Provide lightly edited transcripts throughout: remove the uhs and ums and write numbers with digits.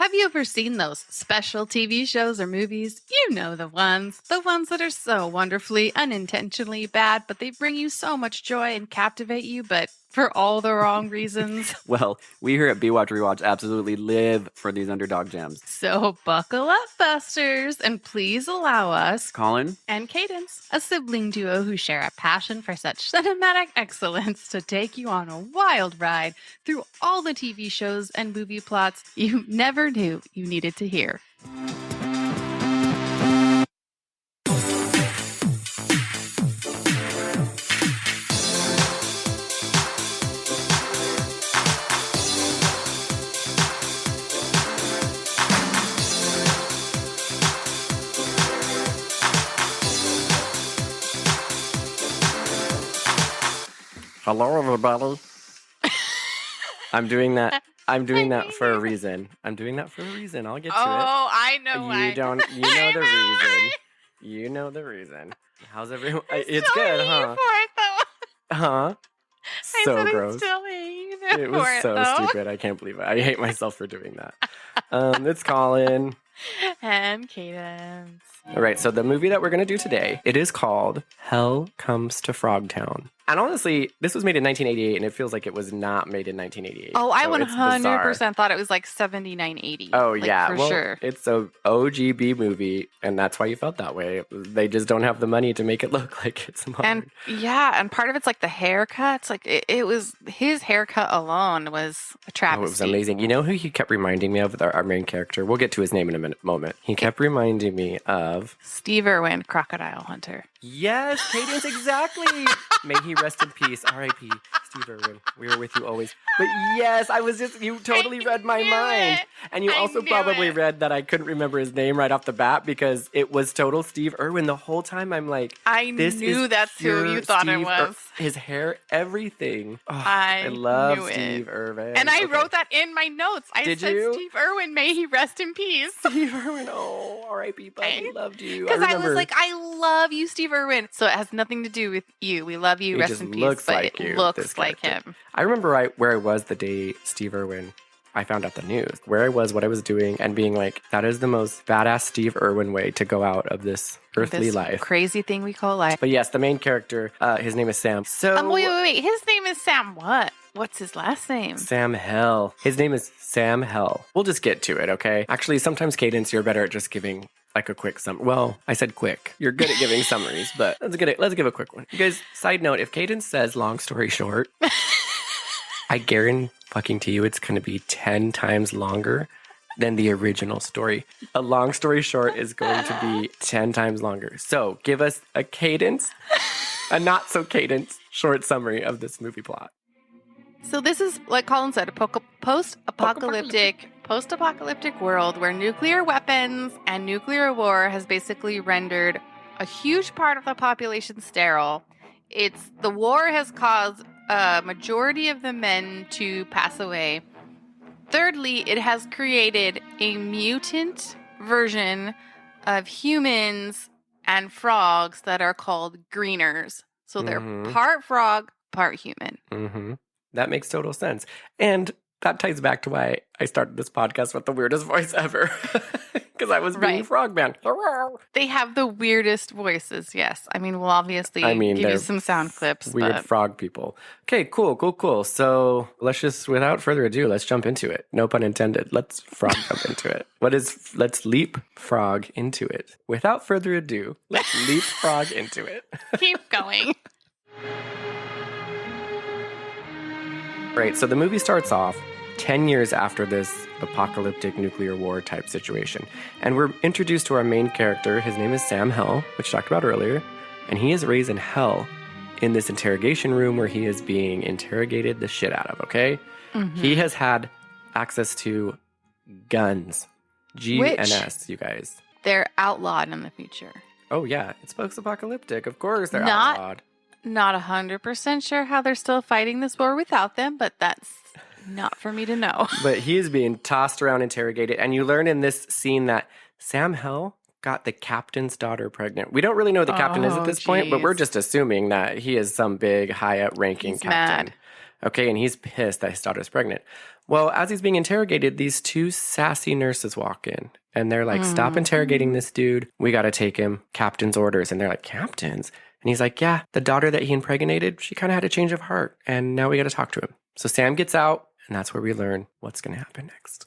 Have you ever seen those special TV shows or movies? You know the ones that are so wonderfully, unintentionally bad, but they bring you so much joy and captivate you, but for all the wrong reasons. Well, we here at B-Watch Rewatch absolutely live for these underdog gems. So buckle up, Busters, and please allow us, Colin and Cadence, a sibling duo who share a passion for such cinematic excellence, to take you on a wild ride through all the TV shows and movie plots you never knew you needed to hear. Hello, everybody. I'm doing that for a reason. I'll get to it. Oh, I know why. You know the reason. You know the reason. How's everyone? It's good, huh? Huh? So gross. It was so stupid. I can't believe it. I hate myself for doing that. It's Colin. And Cadence. All right, so the movie that we're going to do today, it is called Hell Comes to Frogtown. And honestly, this was made in 1988, and it feels like it was not made in 1988. Oh, I 100% thought it was like 79, 80. Oh, like, yeah. For well, sure. It's a OGB movie, and that's why you felt that way. They just don't have the money to make it look like it's modern. And part of it's like the haircuts. Like it was, his haircut alone was a travesty. Oh, it was amazing. You know who he kept reminding me of, our main character? We'll get to his name in a moment. He kept reminding me of... Steve Irwin, Crocodile Hunter. Yes, Cadence, exactly. May he rest in peace. R.I.P. Steve Irwin. We are with you always. But yes, you totally read my mind. And you also probably read that I couldn't remember his name right off the bat because it was total Steve Irwin. The whole time I'm like, I knew that's who you thought it was. His hair, everything. Oh, I love knew Steve Irwin. And I wrote that in my notes. I said, Steve Irwin, may he rest in peace. Steve Irwin, oh, R.I.P. Buddy, loved you. Because I was like, I love you, Steve Irwin. So it has nothing to do with you. We love you, rest in peace. Looks but like it looks like him. I remember where I was the day Steve Irwin, I found out the news, where I was, what I was doing, and being like, that is the most badass Steve Irwin way to go out of this earthly life. Crazy thing we call life. But yes, the main character, his name is Sam. So wait. His name is Sam what? What's his last name? Sam Hell. His name is Sam Hell. We'll just get to it, okay? Actually, sometimes, Cadence, you're better at just giving like a quick summary. Well, I said quick. You're good at giving summaries, but let's give a quick one. You guys, side note, if Cadence says long story short, I guarantee you it's going to be 10 times longer than the original story. A long story short is going to be 10 times longer. So give us a Cadence, a not so Cadence short summary of this movie plot. So this is, like Colin said, a post-apocalyptic world where nuclear weapons and nuclear war has basically rendered a huge part of the population sterile. The war has caused a majority of the men to pass away. Thirdly, it has created a mutant version of humans and frogs that are called greeners. So they're part frog, part human. Mm-hmm. That makes total sense. And that ties back to why I started this podcast with the weirdest voice ever. Because I was being Frogman. They have the weirdest voices, yes. I mean, we'll obviously give you some sound clips. Weird frog people. Okay, cool. So let's just, without further ado, let's jump into it. No pun intended. Let's frog jump into it. Let's leap frog into it. Without further ado, let's leap frog into it. Keep going. Right, so the movie starts off 10 years after this apocalyptic nuclear war type situation. And we're introduced to our main character. His name is Sam Hell, which I talked about earlier. And he is raised in hell in this interrogation room where he is being interrogated the shit out of, okay? Mm-hmm. He has had access to guns. GNS, you guys. They're outlawed in the future. Oh, yeah. It's post-apocalyptic. Of course they're outlawed. Not 100% sure how they're still fighting this war without them, but that's not for me to know. But he is being tossed around, interrogated, and you learn in this scene that Sam Hell got the captain's daughter pregnant. We don't really know who the captain is at this point, but we're just assuming that he is some big, high-up ranking captain. Mad. Okay, and he's pissed that his daughter's pregnant. Well, as he's being interrogated, these two sassy nurses walk in. And they're like, stop interrogating this dude. We got to take him. Captain's orders. And they're like, captain's? And he's like, yeah, the daughter that he impregnated, she kind of had a change of heart. And now we got to talk to him. So Sam gets out, and that's where we learn what's going to happen next.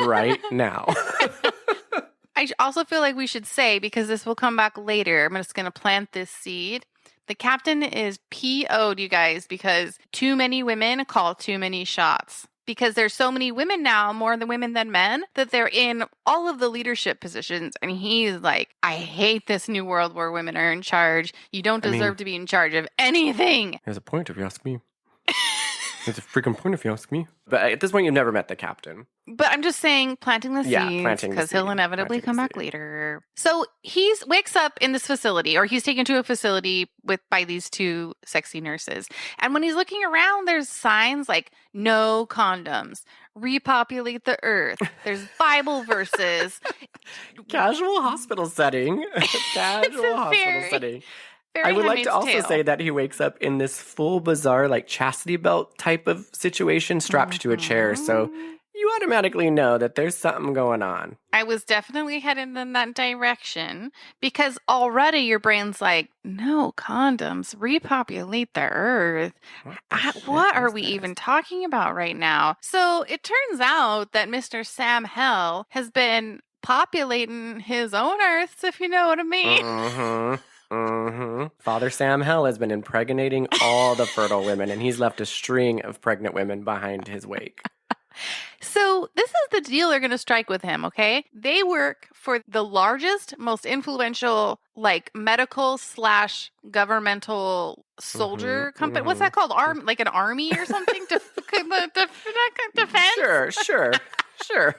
Right now. I also feel like we should say, because this will come back later, I'm just going to plant this seed. The captain is PO'd, you guys, because too many women call too many shots. Because there's so many women now, more than women than men, that they're in all of the leadership positions. And he's like, I hate this new world where women are in charge. You don't deserve to be in charge of anything. There's a point if you ask me. There's a freaking point if you ask me. But at this point, you've never met the captain. But I'm just saying, planting the seeds, because he'll inevitably come back later. So he wakes up in this facility, or he's taken to a facility by these two sexy nurses. And when he's looking around, there's signs like no condoms, repopulate the earth. There's Bible verses. Casual hospital setting. Casual hospital setting. I would like to also say that he wakes up in this full bizarre, like chastity belt type of situation strapped to a chair. So you automatically know that there's something going on. I was definitely headed in that direction because already your brain's like, no condoms, repopulate the earth. What are we even talking about right now? So it turns out that Mr. Sam Hell has been populating his own earths, if you know what I mean. Father Sam Hell has been impregnating all the fertile women, and he's left a string of pregnant women behind his wake. So this is the deal they're going to strike with him, okay? They work for the largest, most influential, like medical / governmental soldier company. What's that called? Like an army or something? Defense? Sure.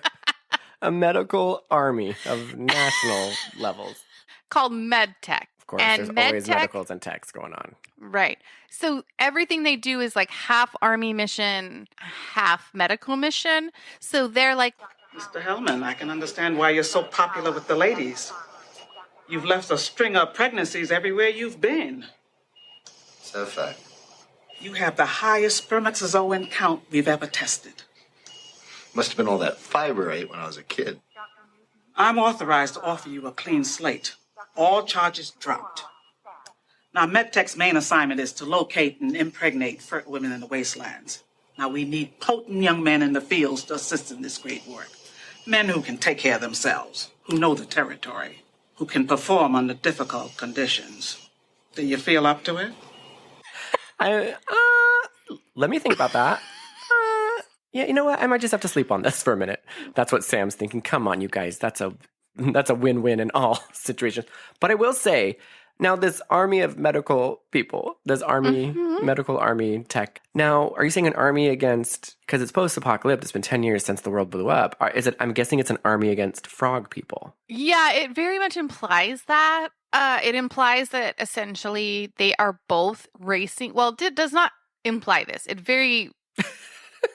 A medical army of national levels. Called MedTech. Of course, there's always medicals and techs going on. Right. So everything they do is like half army mission, half medical mission. So they're like, Mr. Hellman, I can understand why you're so popular with the ladies. You've left a string of pregnancies everywhere you've been. Is that a fact? You have the highest spermatozoan count we've ever tested. Must have been all that fiber I ate when I was a kid. I'm authorized to offer you a clean slate. All charges dropped. Now, MedTech's main assignment is to locate and impregnate fertile women in the wastelands. Now, we need potent young men in the fields to assist in this great work. Men who can take care of themselves, who know the territory, who can perform under difficult conditions. Do you feel up to it? Let me think about that. Yeah, you know what? I might just have to sleep on this for a minute. That's what Sam's thinking. Come on, you guys. That's a win-win in all situations. But I will say, now this army of medical people, this army, medical army tech. Now, are you saying an army against, because it's post-apocalyptic, it's been 10 years since the world blew up. I'm guessing it's an army against frog people. Yeah, it very much implies that. It implies that essentially they are both racing. Well, it does not imply this. It very...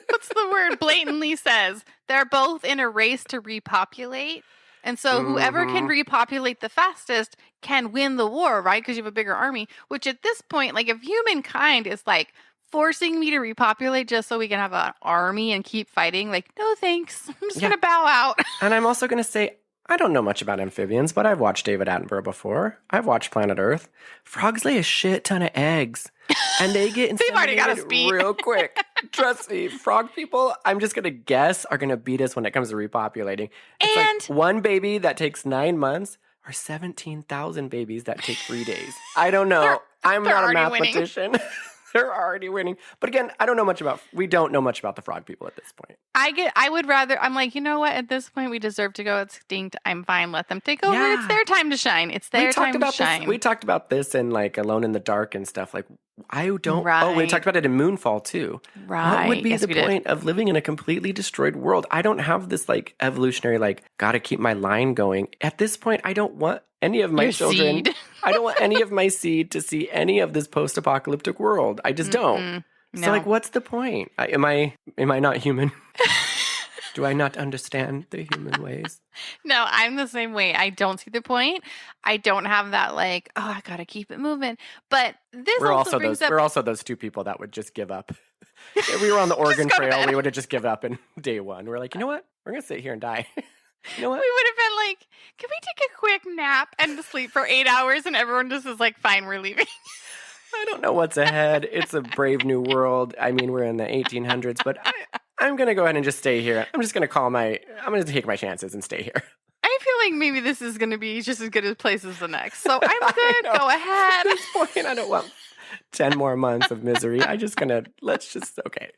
what's the word? Blatantly says they're both in a race to repopulate. And so whoever can repopulate the fastest can win the war, right? Because you have a bigger army, which at this point, like if humankind is like forcing me to repopulate just so we can have an army and keep fighting, like, no thanks. I'm just going to bow out. And I'm also going to say, I don't know much about amphibians, but I've watched David Attenborough before. I've watched Planet Earth. Frogs lay a shit ton of eggs. And they get inseminated real quick. Trust me, frog people, I'm just going to guess, are going to beat us when it comes to repopulating. It's like one baby that takes 9 months or 17,000 babies that take 3 days. I don't know. I'm not a mathematician. They're already winning. But again, we don't know much about the frog people at this point. I'm like, you know what? At this point, we deserve to go extinct. I'm fine. Let them take over. Yeah. It's their time to shine. It's their time to shine. We talked about this in like Alone in the Dark and stuff. Like, I don't. Right. Oh, we talked about it in Moonfall too. Right. What would be the point of living in a completely destroyed world? I don't have this like evolutionary, like, gotta keep my line going. At this point, I don't want any of my children. I don't want any of my seed to see any of this post-apocalyptic world. I just don't. No. So like, what's the point? Am I not human? Do I not understand the human ways? No, I'm the same way. I don't see the point. I don't have that like, oh, I gotta keep it moving. But this We're also also brings those. up. We're also those two people that would just give up. If we were on the Oregon go to Trail, bed. we would have just given up in day one. We're like, you know what? We're gonna sit here and die. You know what? We would have been like, can we take a quick nap and sleep for 8 hours? And everyone just is like, fine, we're leaving. I don't know what's ahead. It's a brave new world. I mean, we're in the 1800s, but I'm going to go ahead and just stay here. I'm just going to take my chances and stay here. I feel like maybe this is going to be just as good a place as the next. So I'm good. Go ahead. At this point, I don't want 10 more months of misery. Okay.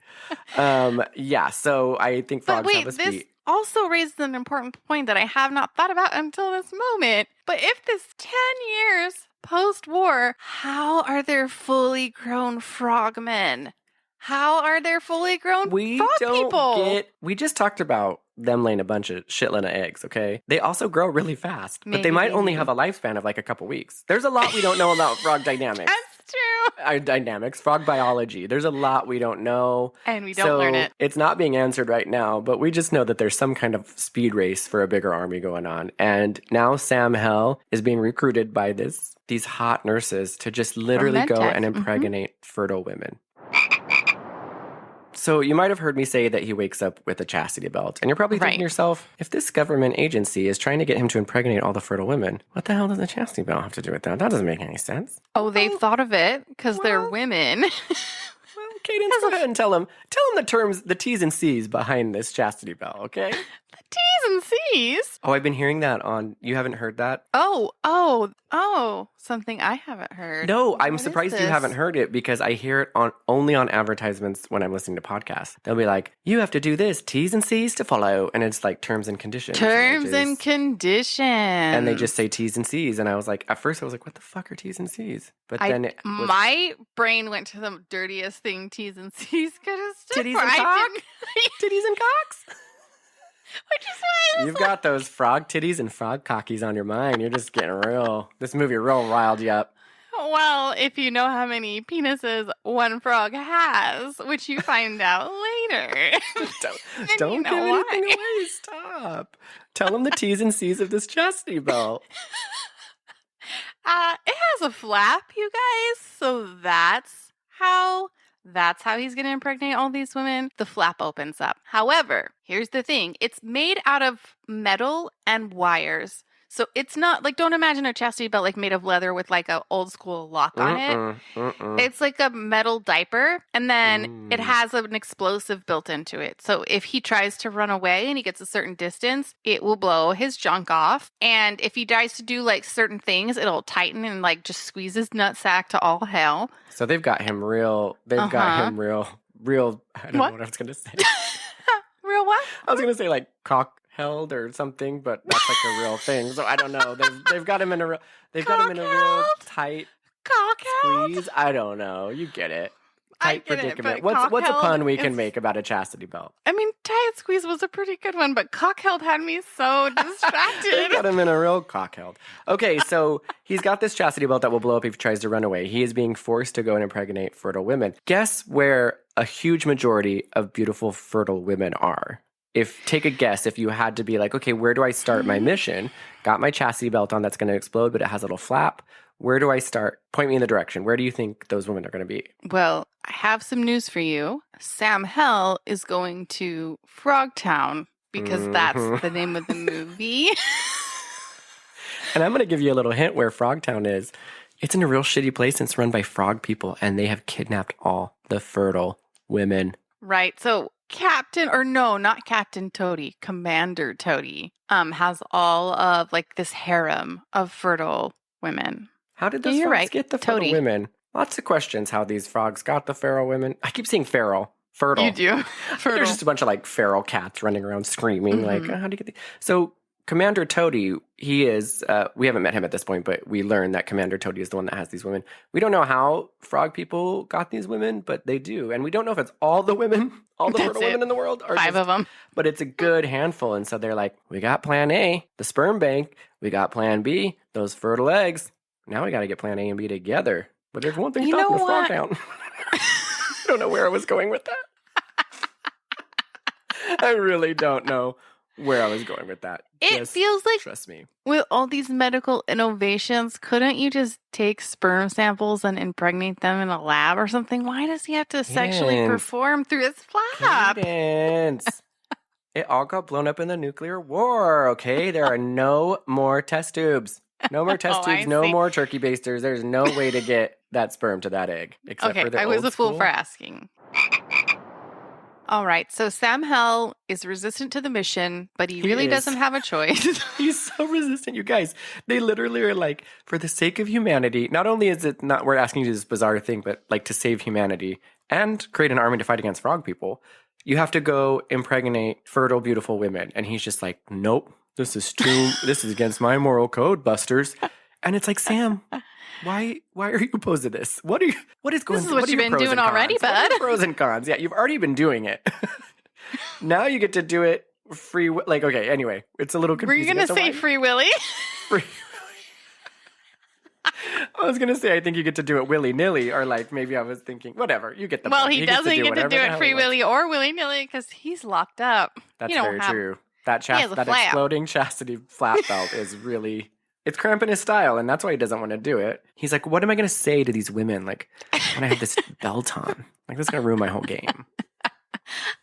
Yeah, so I think But frogs wait, have a this speed. also raises an important point that I have not thought about until this moment. But if this 10 years post-war, how are there fully grown frogmen? How are there fully grown frog people? We just talked about them laying a bunch of shitload of eggs, okay? They also grow really fast, but they might only have a lifespan of like a couple weeks. There's a lot we don't know about frog dynamics. That's true. Dynamics, frog biology. There's a lot we don't know. And we don't learn it. It's not being answered right now, but we just know that there's some kind of speed race for a bigger army going on. And now Sam Hell is being recruited by these hot nurses to just literally go and impregnate fertile women. So you might have heard me say that he wakes up with a chastity belt. And you're probably thinking to yourself, if this government agency is trying to get him to impregnate all the fertile women, what the hell does a chastity belt have to do with that? That doesn't make any sense. Oh, they've thought of it because they're women. Well, Cadence, go ahead and tell him the terms, the T's and C's behind this chastity belt, okay? The T's and C's? Oh, I've been hearing that you haven't heard that? Oh, something I haven't heard. No, I'm surprised you haven't heard it because I hear it only on advertisements when I'm listening to podcasts. They'll be like, you have to do this, T's and C's to follow. And it's like terms and conditions. Terms and conditions. And they just say T's and C's. And I was like, at first I was like, what the fuck are T's and C's? But then my brain went to the dirtiest thing T's and C's could have stood titties for. and cock? Titties and cocks? Which is why You've got those frog titties and frog cockies on your mind. You're just getting this movie real riled you up. Well, if you know how many penises one frog has, which you find out later. Don't give anything away. Stop. Tell them the T's and C's of this chastity belt. It has a flap, you guys. So that's how he's going to impregnate all these women. The flap opens up. However, here's the thing. It's made out of metal and wires. So it's not like, don't imagine a chastity belt like made of leather with like a old school lock on it. It's like a metal diaper, and then it has an explosive built into it. So if he tries to run away and he gets a certain distance, it will blow his junk off. And if he tries to do like certain things, it'll tighten and like just squeeze his nutsack to all hell. So they've got him real. They've got him real. I don't know what I was going to say. Real what? I was going to say like cock held or something, but that's like a real thing. So I don't know. They've got him in a real. They've got him in a real tight squeeze. I don't know. You get it. Tight predicament. What's a pun we can make about a chastity belt? I mean, tight squeeze was a pretty good one, but cock held had me so distracted. They got him in a real cock held. Okay, so he's got this chastity belt that will blow up if he tries to run away. He is being forced to go and impregnate fertile women. Guess where a huge majority of beautiful fertile women are? Take a guess if you had to be like, okay, where do I start my mission? Got my chastity belt on that's going to explode, but it has a little flap. Where do I start? Point me in the direction. Where do you think those women are going to be? Well, I have some news for you. Sam Hell is going to Frogtown because that's the name of the movie. And I'm going to give you a little hint where Frogtown is. It's in a real shitty place and it's run by frog people, and they have kidnapped all the fertile women. Right. So not Captain Toady, Commander Toady has all of like this harem of fertile women. How did those frogs get the fertile women? Lots of questions how these frogs got the feral women. I keep saying feral. Fertile. You do? Fertile. There's just a bunch of like feral cats running around screaming like, how do you get these? So Commander Toady, he is, we haven't met him at this point, but we learned that Commander Toady is the one that has these women. We don't know how frog people got these women, but they do. And we don't know if it's all the women, all the fertile women in the world. Or 5 of them. But it's a good handful. And so they're like, we got plan A, the sperm bank. We got plan B, those fertile eggs. Now we got to get plan A and B together. But there's one thing talking to Frogtown. I don't know where I was going with that. I really don't know where I was going with that. It Just feels like trust me. with all these medical innovations, couldn't you just take sperm samples and impregnate them in a lab or something? Why does he have to sexually Cadence. perform through his flap? Cadence. It all got blown up in the nuclear war, okay? There are no more test tubes. No more test Oh, I tubes, no see. more turkey basters. There's no way to get that sperm to that egg. Except for the I was old a fool school. for asking. All right, so Sam Hell is resistant to the mission, but he really is. doesn't have a choice. He's so resistant, you guys. They literally are like, for the sake of humanity, not only is it not we're asking you to do this bizarre thing, but like to save humanity and create an army to fight against frog people, you have to go impregnate fertile, beautiful women. And he's just like, nope, this is against my moral code, busters. And it's like, Sam, why are you opposed to this? What is going? This is what you've been doing already, What are bud. your pros and cons? Yeah, you've already been doing it. Now you get to do it free. Like, okay, anyway, it's a little Were you confusing. going to say Free Willy? free? I was gonna say I think you get to do it willy nilly, or like maybe I was thinking whatever. You get the Well, point. he gets doesn't get to whatever do the it hell Free he wants. Willy or willy nilly because he's locked up. That's You don't very have- true. That has a that flap. exploding chastity flap belt is really it's cramping his style, and that's why he doesn't want to do it. He's like, what am I going to say to these women? Like, when I have this belt on, like this is going to ruin my whole game.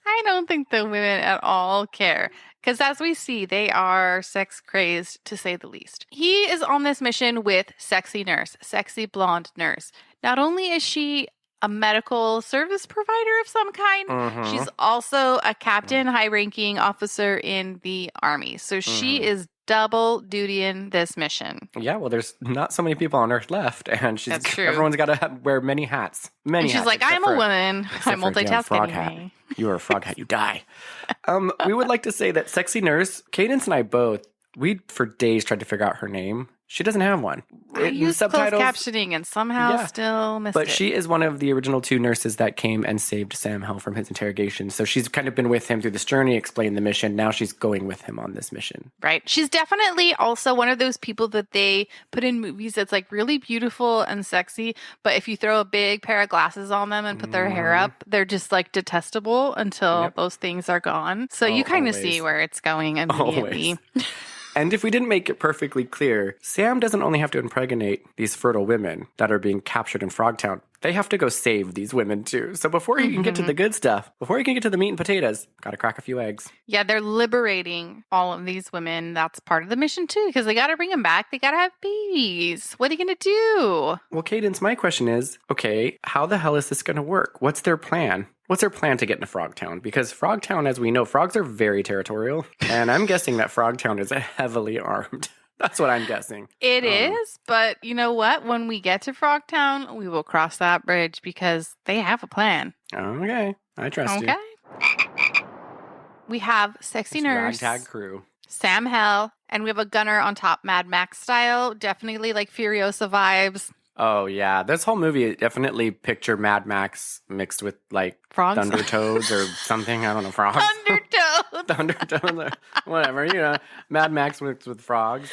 I don't think the women at all care. Because as we see, they are sex crazed to say the least. He is on this mission with Sexy Nurse, Sexy Blonde Nurse. Not only is she a medical service provider of some kind, Mhm. she's also a captain, high ranking officer in the army. So she is double dutying this mission. Yeah, well, there's not so many people on Earth left, and That's true. everyone's got to wear many hats. And she's like, I'm a woman. I for a damn multitask frog anyway. hat. You are a frog hat, you die. We would like to say that Sexy Nurse, Cadence and I both, we for days tried to figure out her name. She doesn't have one. I used closed captioning and somehow Yeah. still missed But it. she is one of the original two nurses that came and saved Sam Hell from his interrogation. So she's kind of been with him through this journey, explained the mission. Now she's going with him on this mission. Right. She's definitely also one of those people that they put in movies that's like really beautiful and sexy. But if you throw a big pair of glasses on them and put their hair up, they're just like detestable until those things are gone. So you kind of see where it's going immediately. And if we didn't make it perfectly clear, Sam doesn't only have to impregnate these fertile women that are being captured in Frogtown. They have to go save these women too. So before he can get to the good stuff, before he can get to the meat and potatoes, gotta crack a few eggs. Yeah, they're liberating all of these women. That's part of the mission too, because they got to bring them back. They got to have babies. What are you going to do? Well, Cadence, my question is, okay, how the hell is this going to work? What's their plan? What's their plan to get into Frogtown? Because Frogtown, as we know, frogs are very territorial. And I'm guessing that Frogtown is heavily armed. That's what I'm guessing. It is, but you know what? When we get to Frogtown, we will cross that bridge because they have a plan. Okay, I trust you. Okay. We have Sexy This Nurse, ragtag crew. Sam Hell, and we have a gunner on top, Mad Max style. Definitely like Furiosa vibes. Oh, yeah. This whole movie, definitely picture Mad Max mixed with like Frogs? Thundertoads or something. I don't know, frogs. Thundertoads. Thundertoads or whatever, you know. Mad Max mixed with frogs.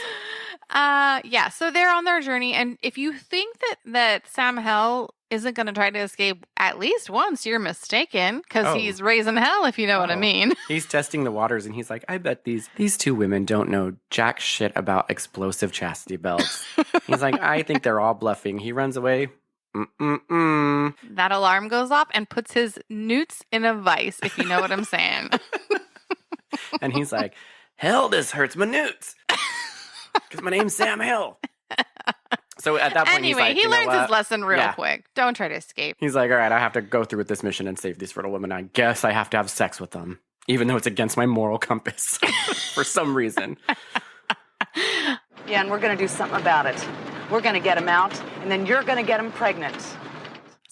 Yeah, so they're on their journey, and if you think that Sam Hell isn't going to try to escape at least once, you're mistaken, because he's raising hell, if you know what I mean. He's testing the waters, and he's like, I bet these two women don't know jack shit about explosive chastity belts. He's like, I think they're all bluffing. He runs away. That alarm goes off and puts his newts in a vice, if you know what I'm saying. And he's like, hell, this hurts my newts. Because my name's Sam Hill. So at that point, Anyway, he learns his lesson real quick. Don't try to escape. He's like, all right, I have to go through with this mission and save these fertile women. I guess I have to have sex with them, even though it's against my moral compass for some reason. Yeah, and we're going to do something about it. We're going to get him out, and then you're going to get him pregnant.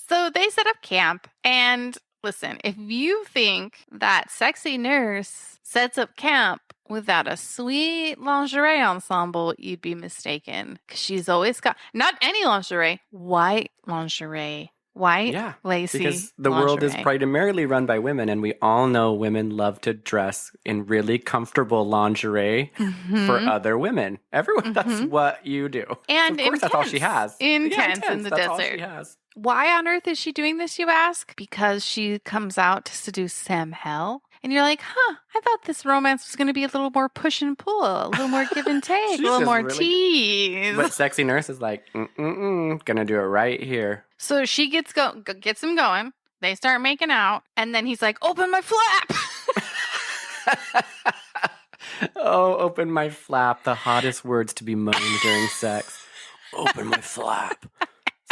So they set up camp, and listen, if you think that Sexy Nurse sets up camp without a sweet lingerie ensemble, you'd be mistaken. Because she's always got, not any lingerie, white lingerie. White, lacy because the world is primarily run by women, and we all know women love to dress in really comfortable lingerie for other women. Everyone, that's what you do. And of course, that's all she has. Intense in the that's desert. All she has. Why on earth is she doing this, you ask? Because she comes out to seduce Sam Hell. And you're like, I thought this romance was going to be a little more push and pull, a little more give and take, a She's little just more really tease. But Sexy Nurse is like, gonna do it right here. So she gets him going. They start making out. And then he's like, open my flap. Oh, open my flap. The hottest words to be moaned during sex. Open my flap.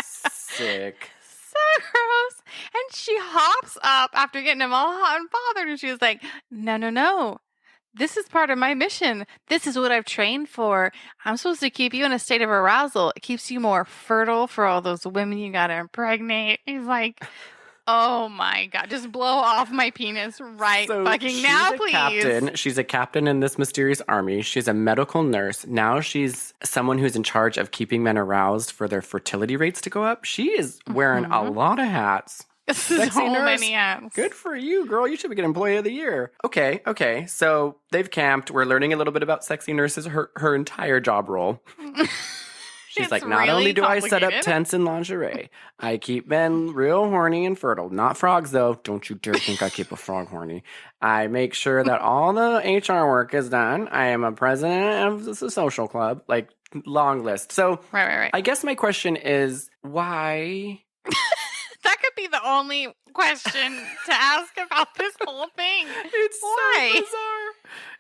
Sick. So gross. And she hops up after getting him all hot and bothered. And she was like, no. This is part of my mission. This is what I've trained for. I'm supposed to keep you in a state of arousal. It keeps you more fertile for all those women you got to impregnate. He's like, oh my God, just blow off my penis right fucking now, please. She's a captain in this mysterious army. She's a medical nurse. Now she's someone who's in charge of keeping men aroused for their fertility rates to go up. She is wearing a lot of hats. So many hats. Good for you, girl. You should be an employee of the year. Okay. So they've camped. We're learning a little bit about Sexy Nurse's her entire job role. She's like, not only do I set up tents and lingerie, I keep men real horny and fertile. Not frogs, though. Don't you dare think I keep a frog horny. I make sure that all the HR work is done. I am a president of the social club. Like, long list. So, right. I guess my question is, why? That could be the only question to ask about this whole thing. It's Why? so bizarre.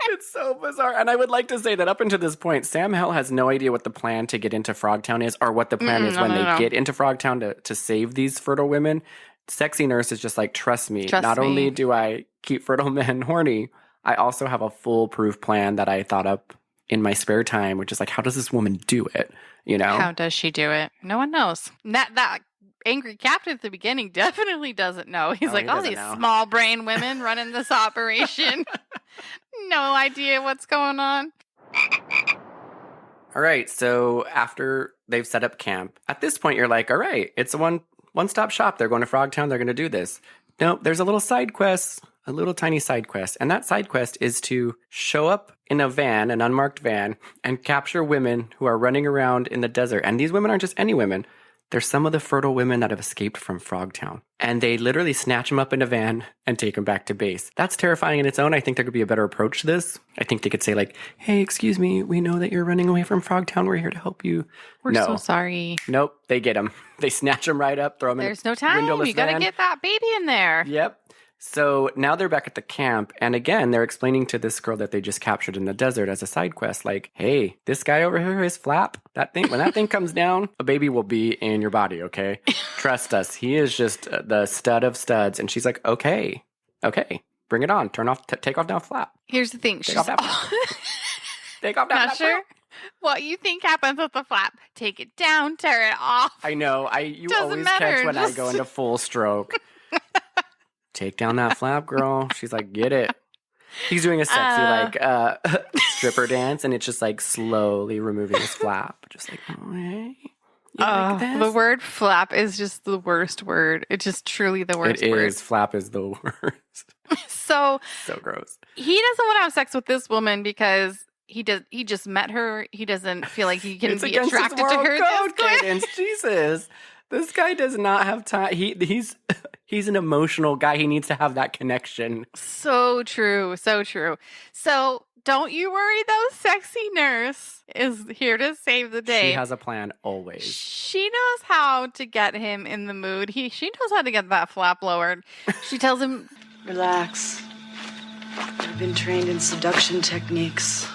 It's so bizarre. And I would like to say that up until this point, Sam Hell has no idea what the plan to get into Frogtown is or what the plan is when they get into Frogtown to save these fertile women. Sexy Nurse is just like, trust me. Not only do I keep fertile men horny, I also have a foolproof plan that I thought up in my spare time, which is like, how does this woman do it? You know? How does she do it? No one knows. That angry captain at the beginning definitely doesn't know. He's like, all these small brain women running this operation. No idea what's going on. All right. So after they've set up camp, at this point, you're like, all right, it's a one-stop shop. They're going to Frogtown. They're going to do this. Nope. There's a little side quest, a little tiny side quest. And that side quest is to show up in a van, an unmarked van, and capture women who are running around in the desert. And these women aren't just any women. They're some of the fertile women that have escaped from Frogtown. And they literally snatch them up in a van and take them back to base. That's terrifying in its own. I think there could be a better approach to this. I think they could say like, hey, excuse me, we know that you're running away from Frogtown. We're here to help you. We're so sorry. Nope, they get them. They snatch them right up, throw them in a There's no time. windowless You got to van. get that baby in there. Yep. So now they're back at the camp, and again, they're explaining to this girl that they just captured in the desert as a side quest, like, hey, this guy over here, his flap, that thing, when that thing comes down, a baby will be in your body, okay? Trust us. He is just the stud of studs. And she's like, okay, bring it on. Take off down flap. Here's the thing. Take off that flap. Take off that Not flap. sure what you think happens with the flap. Take it down, tear it off. I know. You Doesn't always matter, catch when I just- go into full stroke. Take down that flap, girl. She's like, get it. He's doing a sexy, stripper dance, and it's just, like, slowly removing his flap. Just like, oh, hey. You like this? The word flap is just the worst word. It's just truly the worst word. It is. Flap is the worst. So gross. he doesn't want to have sex with this woman because he just met her. He doesn't feel like he can It's be against his attracted to moral her code, this quick. Cadence. Jesus. This guy does not have time. He's an emotional guy. He needs to have that connection. So true. So true. So don't you worry though. Sexy Nurse is here to save the day. She has a plan always. She knows how to get him in the mood. She knows how to get that flap lowered. She tells him, Relax. I've been trained in seduction techniques.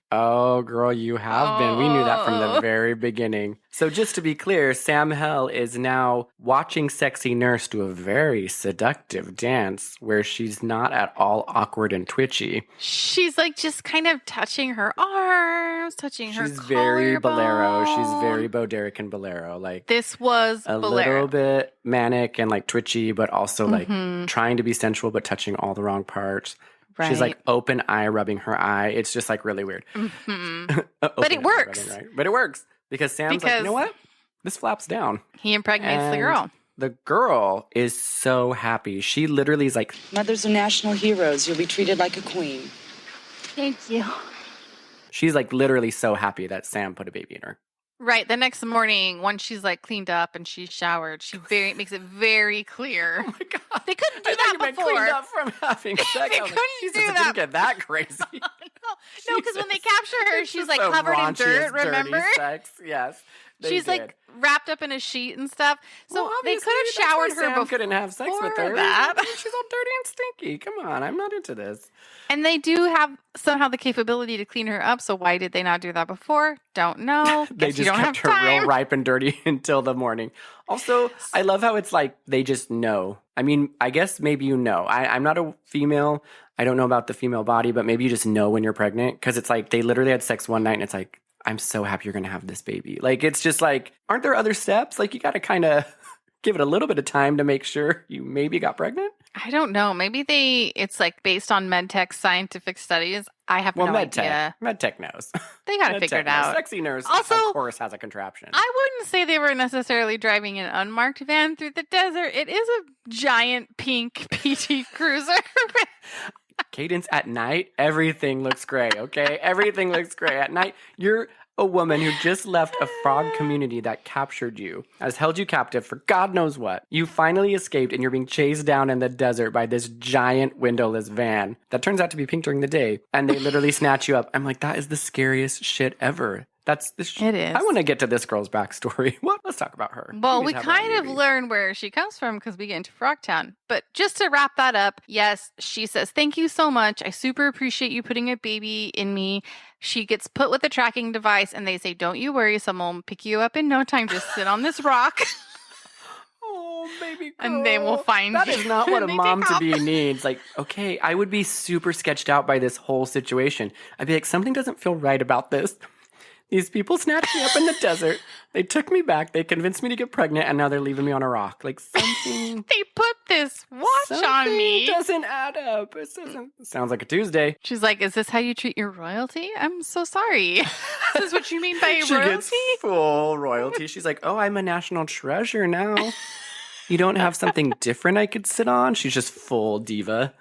Oh, girl, you have been. We knew that from the very beginning. So just to be clear, Sam Hell is now watching Sexy Nurse do a very seductive dance where she's not at all awkward and twitchy. she's like just kind of touching her arms, touching her She's very collarbone. bolero. She's very Bo Derek and bolero. Like This was a bolero. little bit manic and like twitchy, but also like trying to be sensual, but touching all the wrong parts. Right. She's like open eye rubbing her eye. It's just like really weird. But it works. Right? But it works because Sam's like, you know what? This flaps down. He impregnates the And girl. The girl is so happy. She literally is like, Mothers are national heroes. You'll be treated like a queen. Thank you. she's like literally so happy that Sam put a baby in her. Right. The next morning, once she's like cleaned up and she's showered, she makes it very clear. Oh my God. They couldn't do I thought that you meant before. cleaned up from having sex. They I was like, couldn't Jesus, do it that. didn't get that crazy. No, because when they capture her, It's she's just like the covered in dirt, raunchiest, remember? dirty sex. Yes. they She's did. like wrapped up in a sheet and stuff. So Well, they obviously, could have that's why showered her Sam before couldn't have sex with her. that. She's all dirty and stinky. Come on, I'm not into this. And they do have somehow the capability to clean her up. So why did they not do that before? Don't know. They Guess you just don't kept have her time. real ripe and dirty until the morning. Also, I love how it's like they just know. I mean, I guess maybe you know. I'm not a female. I don't know about the female body, but maybe you just know when you're pregnant because it's like they literally had sex one night and it's like, I'm so happy you're going to have this baby. Like, it's just like, aren't there other steps? Like, you got to kind of give it a little bit of time to make sure you maybe got pregnant. I don't know. Maybe it's like based on medtech scientific studies. I have no idea. MedTech knows. They got to figure it out. Sexy nurse, Also, of course, has a contraption. I wouldn't say they were necessarily driving an unmarked van through the desert. It is a giant pink PT Cruiser. Cadence, at night, everything looks gray, okay? Everything looks gray. At night, you're a woman who just left a frog community that captured you, has held you captive for God knows what. You finally escaped and you're being chased down in the desert by this giant windowless van that turns out to be pink during the day, and they literally snatch you up. I'm like, that is the scariest shit ever. It is. I want to get to this girl's backstory. What? Let's talk about her. Well, we kind of learn where she comes from because we get into Frogtown. But just to wrap that up, yes, she says, thank you so much. I super appreciate you putting a baby in me. She gets put with a tracking device and they say, don't you worry, someone will pick you up in no time. Just sit on this rock. Oh, baby girl. And they will find that you. That is not what a mom-to-be needs. Like, okay, I would be super sketched out by this whole situation. I'd be like, something doesn't feel right about this. These people snatched me up in the desert. They took me back. They convinced me to get pregnant, and now they're leaving me on a rock. Like, something... They put this watch on me. Doesn't add up. It sounds like a Tuesday. She's like, is this how you treat your royalty? I'm so sorry. This is what you mean by she royalty? Gets full royalty. She's like, oh, I'm a national treasure now. You don't have something different I could sit on? She's just full diva.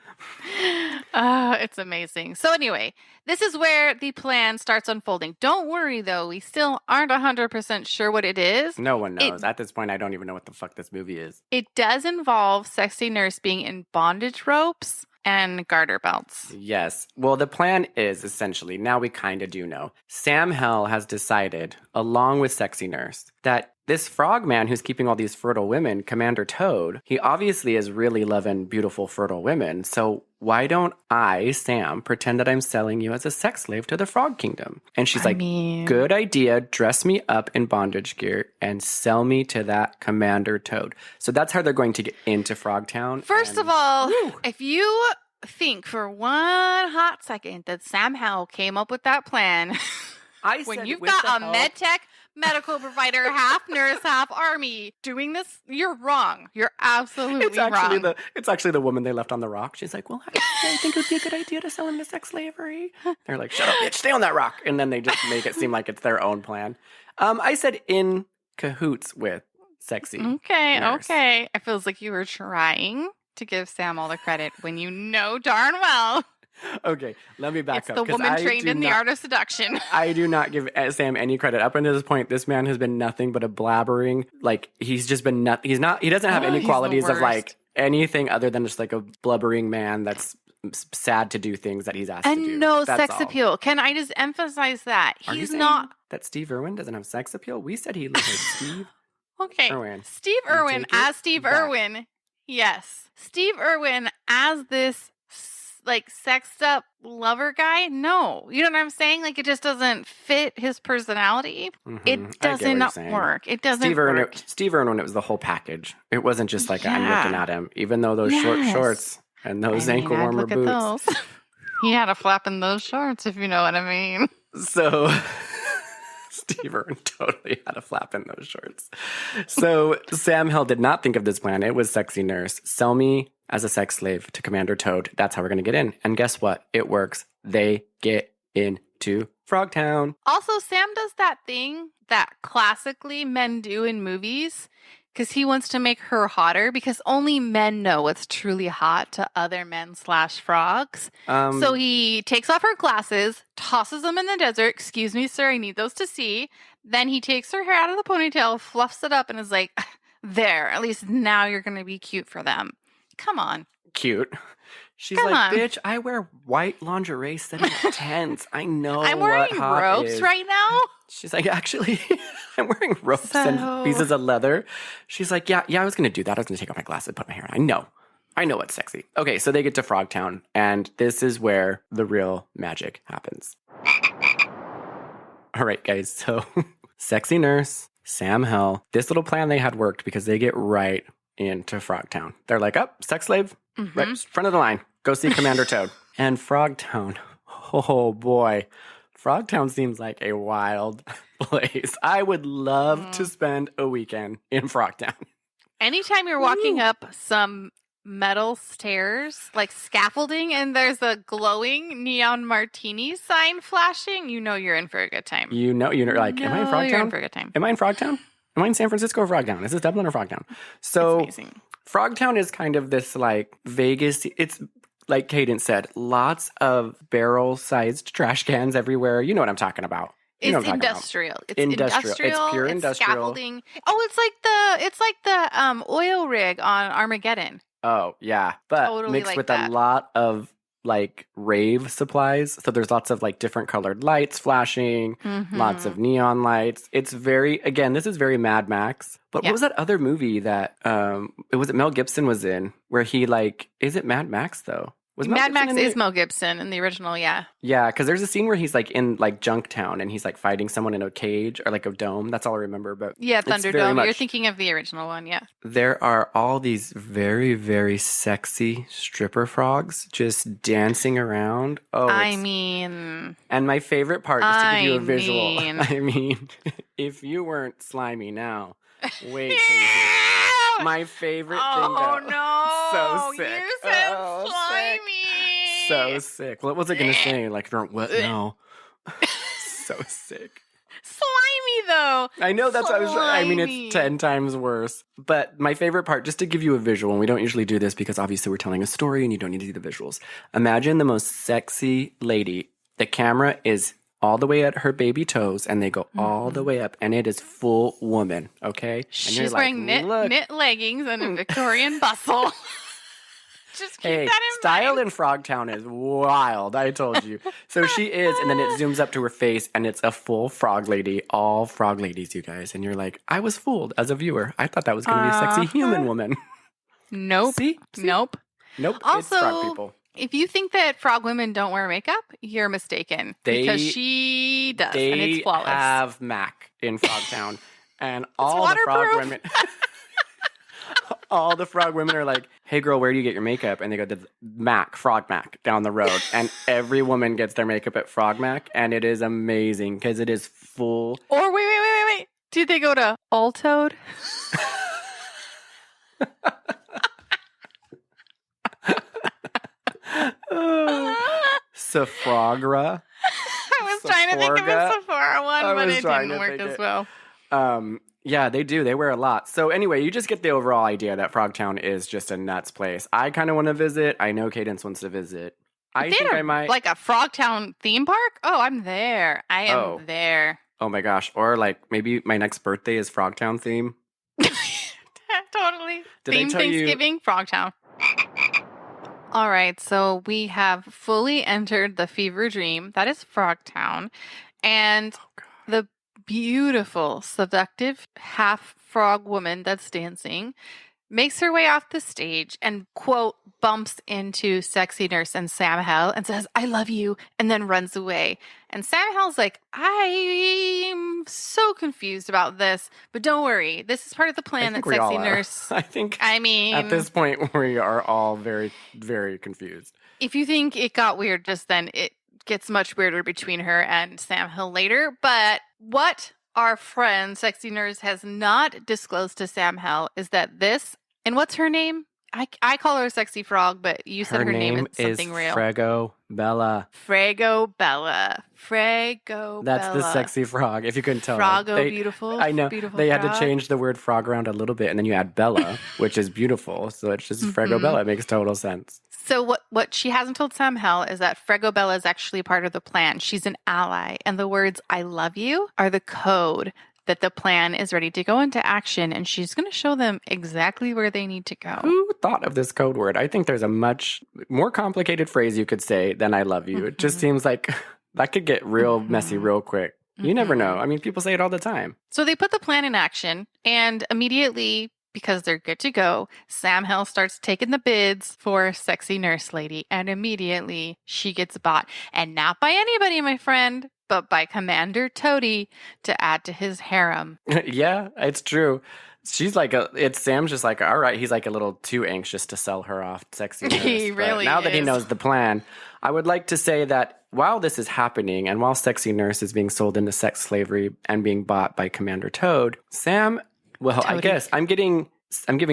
It's amazing. So anyway, this is where the plan starts unfolding. Don't worry, though. We still aren't 100% sure what it is. No one knows. At this point, I don't even know what the fuck this movie is. It does involve Sexy Nurse being in bondage ropes and garter belts. Yes. Well, the plan is essentially, now we kind of do know, Sam Hell has decided, along with Sexy Nurse, that this frog man who's keeping all these fertile women, Commander Toad, he obviously is really loving beautiful, fertile women. So why don't I, Sam, pretend that I'm selling you as a sex slave to the Frog Kingdom? And she's good idea. Dress me up in bondage gear and sell me to that Commander Toad. So that's how they're going to get into Frogtown. First of all, if you think for one hot second that Sam Hell came up with that plan, when you've got a medtech medical provider, half nurse, half army doing this, you're wrong. You're absolutely wrong. It's actually the woman they left on the rock. She's like, well, I think it would be a good idea to sell him to sex slavery. They're like, shut up, bitch, stay on that rock. And then they just make it seem like it's their own plan. I said in cahoots with Sexy Nurse. Okay. It feels like you were trying to give Sam all the credit when you know darn well. Okay, let me back up. It's the woman trained in the art of seduction. I do not give Sam any credit. Up until this point, this man has been nothing but a blabbering. Like, he's just been nothing. He doesn't have any qualities of like anything other than just like a blubbering man that's sad to do things that he's asked to do. And no sex appeal. Can I just emphasize that? He's not. That Steve Irwin doesn't have sex appeal? We said he looked like Steve. Okay. Irwin. Steve Irwin as Steve Irwin. Yes. Steve Irwin as this like sexed up lover guy? No. You know what I'm saying? Like, it just doesn't fit his personality. Mm-hmm. It doesn't work. It doesn't work. Steve Irwin, it was the whole package. It wasn't just like, I'm looking at him. Even though those short shorts and those ankle warmer boots. He had a flap in those shorts, if you know what I mean. So Steve Irwin totally had a flap in those shorts. So Sam Hill did not think of this plan. It was Sexy Nurse. Sell me as a sex slave to Commander Toad. That's how we're going to get in. And guess what? It works. They get into Frogtown. Also, Sam does that thing that classically men do in movies because he wants to make her hotter because only men know what's truly hot to other men / frogs. So he takes off her glasses, tosses them in the desert. Excuse me, sir, I need those to see. Then he takes her hair out of the ponytail, fluffs it up, and is like, there, at least now you're going to be cute for them. Come on. Cute. She's Come like, on. bitch, I wear white lingerie setting at tents. I know I'm wearing what hot ropes is. right now. She's like, actually, I'm wearing ropes and pieces of leather. She's like, yeah, I was going to do that. I was going to take off my glasses, put my hair on. I know what's sexy. Okay, so they get to Frogtown, and this is where the real magic happens. All right, guys, so sexy nurse, Sam Hell. This little plan they had worked because they get right into Frogtown. They're like, sex slave, right front of the line. Go see Commander Toad. And Frogtown, oh boy. Frogtown seems like a wild place. I would love to spend a weekend in Frogtown. Anytime you're walking up some metal stairs, like scaffolding, and there's a glowing neon martini sign flashing, you know you're in for a good time. You're like, am I in Frogtown? You're in for a good time. Am I in Frogtown? Am I in San Francisco or Frogtown? Is this Dublin or Frogtown? So It's amazing. Frogtown is kind of this like Vegas. It's like Cadence said, lots of barrel-sized trash cans everywhere. You know what I'm talking about. You know It's what I'm talking about. industrial. It's Industrial. It's pure industrial. Scaffolding. Oh, it's like the oil rig on Armageddon. Oh, yeah. But Totally mixed like with that. a lot of like rave supplies. So there's lots of like different colored lights flashing, lots of neon lights. It's very, again, this is very Mad Max. But Yeah. what was that other movie that Mel Gibson was in where he like, is it Mad Max though? Was Mel Mad Gibson Max in is it? Mel Gibson in the original, yeah. Yeah, because there's a scene where he's like in like Junktown and he's like fighting someone in a cage or like a dome. That's all I remember. But Yeah, it's very Thunderdome. You're much- thinking of the original one, yeah. there are all these very, very sexy stripper frogs just dancing around. Oh, I mean, and my favorite part, just to give you a I visual, mean- I mean, if you weren't slimy now, wait till you see my favorite thing. oh though. no. So sick. You said Oh, sick. slimy. So sick. What was I going to say? Like, if you weren't wet now. So sick. Slimy though. I know that's what I was I mean, Slimy. it's 10 times worse. But my favorite part, just to give you a visual, and we don't usually do this because obviously we're telling a story and you don't need to see the visuals. Imagine the most sexy lady. The camera is all the way at her baby toes and they go all the way up and it is full woman, okay? And She's you're like, wearing "Look." knit leggings and a Victorian bustle. Just keep Hey, that in style mind. in Frogtown is wild. I told you. So she is, and then it zooms up to her face, and it's a full frog lady. All frog ladies, you guys. And you're like, I was fooled as a viewer. I thought that was going to be a sexy human woman. Nope. See? Nope. Nope. It's Also, frog people. if you think that frog women don't wear makeup, you're mistaken. Because she does, and it's They flawless. have Mac in Frogtown, and all the frog waterproof. women. All the frog women are like, hey girl, where do you get your makeup? And they go to Frog Mac down the road. And every woman gets their makeup at Frog Mac. And it is amazing because it is full. Or wait. Did they go to Altoad? Sephora. I was trying to think of a Sephora one, I but was it trying didn't to work think as it. well. Yeah, they do. They wear a lot. So anyway, you just get the overall idea that Frogtown is just a nuts place. I kind of want to visit. I know Cadence wants to visit. I They think had I might. like a Frogtown theme park? Oh, I'm there. I am there. Oh my gosh. Or like maybe my next birthday is Frogtown theme. Totally. Did I Theme tell you- Thanksgiving, Frogtown. All right, so we have fully entered the fever dream. That is Frogtown. And the beautiful, seductive half frog woman that's dancing makes her way off the stage and, quote, bumps into Sexy Nurse and Sam Hell and says, I love you, and then runs away. And Sam Hell's like, I'm so confused about this, but don't worry. This is part of the plan that we all Sexy are. Nurse. I think I mean, at this point we are all very, very confused. if you think it got weird just then, it gets much weirder between her and Sam Hill later. But what our friend Sexy Nurse has not disclosed to Sam Hill is that this, and what's her name? I call her Sexy Frog, but you said her name is something real. Frego Bella. Frago Bella. Frago That's Bella. the sexy frog, if you couldn't tell. Frogo, They- beautiful. I know. Beautiful They had to frog. change the word frog around a little bit, and then you add Bella, which is beautiful. So it's just Frego Bella. It makes total sense. So what she hasn't told Sam Hell is that Fregobella is actually part of the plan. She's an ally, and the words "I love you" are the code that the plan is ready to go into action, and she's going to show them exactly where they need to go. Who thought of this code word? I think there's a much more complicated phrase you could say than "I love you." It just seems like that could get real messy real quick. You never know. I mean, people say it all the time. So they put the plan in action, and immediately, because they're good to go, Sam Hill starts taking the bids for Sexy Nurse Lady, and immediately she gets bought. And not by anybody, my friend, but by Commander Toady to add to his harem. Yeah, it's true. Sam's just like, all right, he's like a little too anxious to sell her off, Sexy Nurse. He really now that he is. knows the plan, I would like to say that while this is happening and while Sexy Nurse is being sold into sex slavery and being bought by Commander Toad, Sam, well, Toady. I guess I'm giving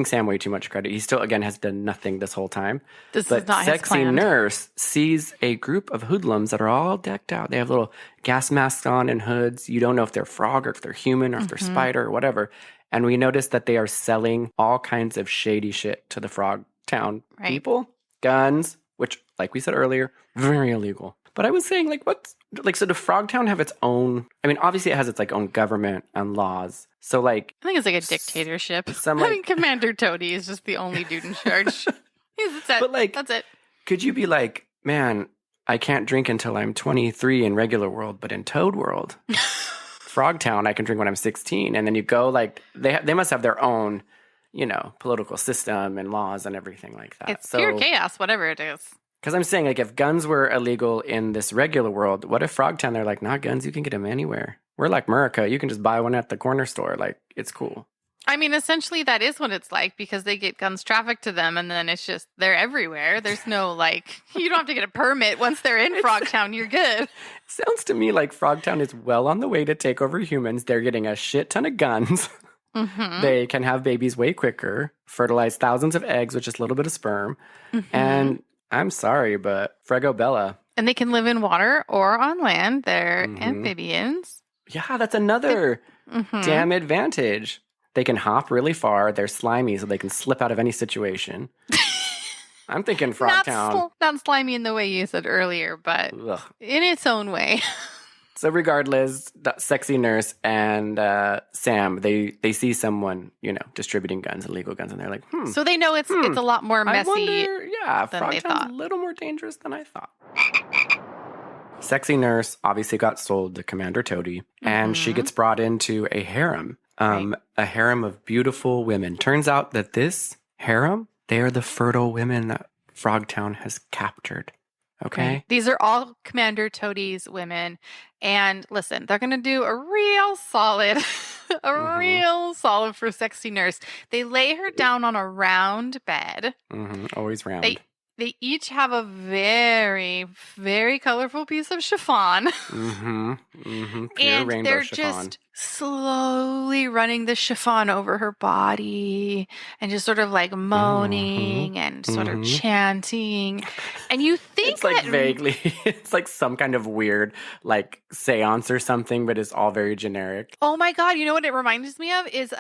Sam way too much credit. He still, again, has done nothing this whole time. This is not his Sexy plan. Nurse sees a group of hoodlums that are all decked out. They have little gas masks on and hoods. You don't know if they're frog or if they're human or if they're spider or whatever. And we notice that they are selling all kinds of shady shit to the Frogtown people. Guns, which, like we said earlier, very illegal. But I was saying, so does Frogtown have its own, I mean, obviously it has its, own government and laws. So, I think it's like a dictatorship. Some, I mean, Commander Toady is just the only dude in charge. That's it. Could you be like, man, I can't drink until I'm 23 in regular world, but in Toad world, Frogtown, I can drink when I'm 16. And then you go, they must have their own, political system and laws and everything like that. It's pure chaos, whatever it is. Because I'm saying, if guns were illegal in this regular world, what if Frogtown, they're like, nah, guns, you can get them anywhere. We're like America. You can just buy one at the corner store. It's cool. I mean, essentially, that is what it's like because they get guns trafficked to them and then it's just, they're everywhere. There's no, you don't have to get a permit. Once they're in Frogtown, you're good. It sounds to me like Frogtown is well on the way to take over humans. They're getting a shit ton of guns. They can have babies way quicker, fertilize thousands of eggs with just a little bit of sperm. And I'm sorry, but Fregobella. And they can live in water or on land. They're amphibians. Yeah, that's another damn advantage. They can hop really far. They're slimy, so they can slip out of any situation. I'm thinking Frogtown. Not slimy in the way you said earlier, but in its own way. So regardless, that Sexy Nurse and Sam, they see someone, distributing guns, illegal guns, and they're like, So they know it's a lot more messy. I wonder, than they Frogtown's thought. a little more dangerous than I thought. Sexy Nurse obviously got sold to Commander Toady, and she gets brought into a harem, a harem of beautiful women. Turns out that this harem, they are the fertile women that Frogtown has captured. Okay. Right. These are all Commander Toady's women. And listen, they're going to do a real solid, real solid for Sexy Nurse. They lay her down on a round bed. Always round. They each have a very, very colorful piece of chiffon. Pure and rainbow they're chiffon. just slowly running the chiffon over her body and just sort of moaning and sort of chanting. And you think it's vaguely, it's like some kind of weird seance or something, but it's all very generic. Oh my God, you know what it reminds me of is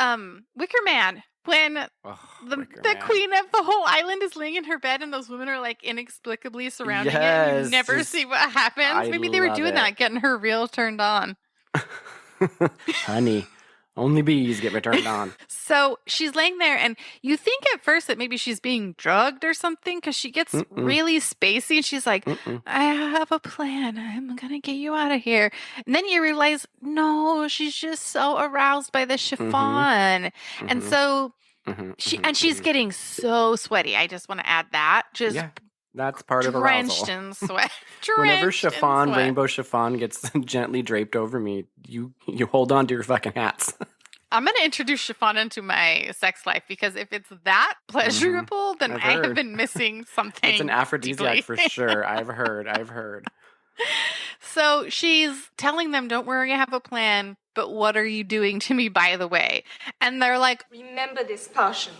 Wicker Man. When the queen of the whole island is laying in her bed and those women are inexplicably surrounding it and you never see what happens. Maybe they were doing that, getting her real turned on. Honey, only bees get turned on. So she's laying there and you think at first that maybe she's being drugged or something because she gets really spacey and she's like, I have a plan. I'm going to get you out of here. And then you realize, no, she's just so aroused by the chiffon. And so she's getting so sweaty. I just want to add that. Just that's part of arousal. Drenched in sweat. Whenever rainbow chiffon gets gently draped over me, you hold on to your fucking hats. I'm going to introduce chiffon into my sex life because if it's that pleasurable, then I have been missing something. It's an aphrodisiac for sure. I've heard. So she's telling them, don't worry, I have a plan, but what are you doing to me, by the way? And they're like, remember this potion.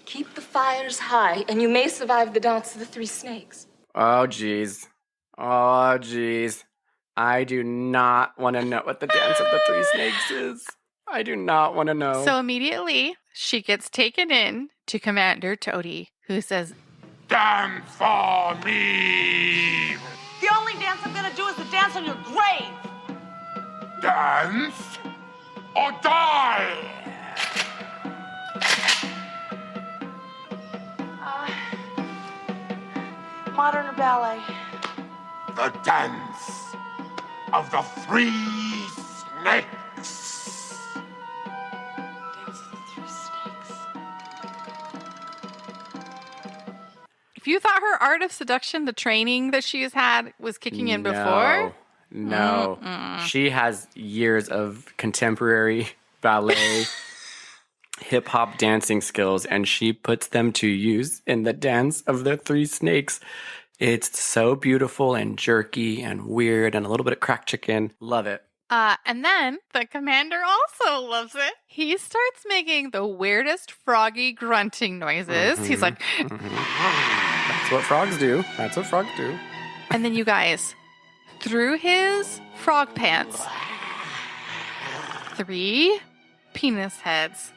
Keep the fires high, and you may survive the dance of the three snakes. Oh, jeez. I do not want to know what the dance of the three snakes is. I do not want to know. So immediately, she gets taken in to Commander Toady, who says, Dance for me! The only dance I'm gonna do is the dance on your grave. Dance or die! Modern or ballet? The dance of the three snakes. Dance of the three snakes. If you thought her art of seduction, the training that she has had, was kicking in before, No. She has years of contemporary ballet, hip hop dancing skills, and she puts them to use in the dance of the three snakes. It's so beautiful and jerky and weird and a little bit of cracked chicken. Love it. and then the commander also loves it. He starts making the weirdest froggy grunting noises. He's like, That's what frogs do. That's what frogs do. and then you guys, through his frog pants, 3 penis heads.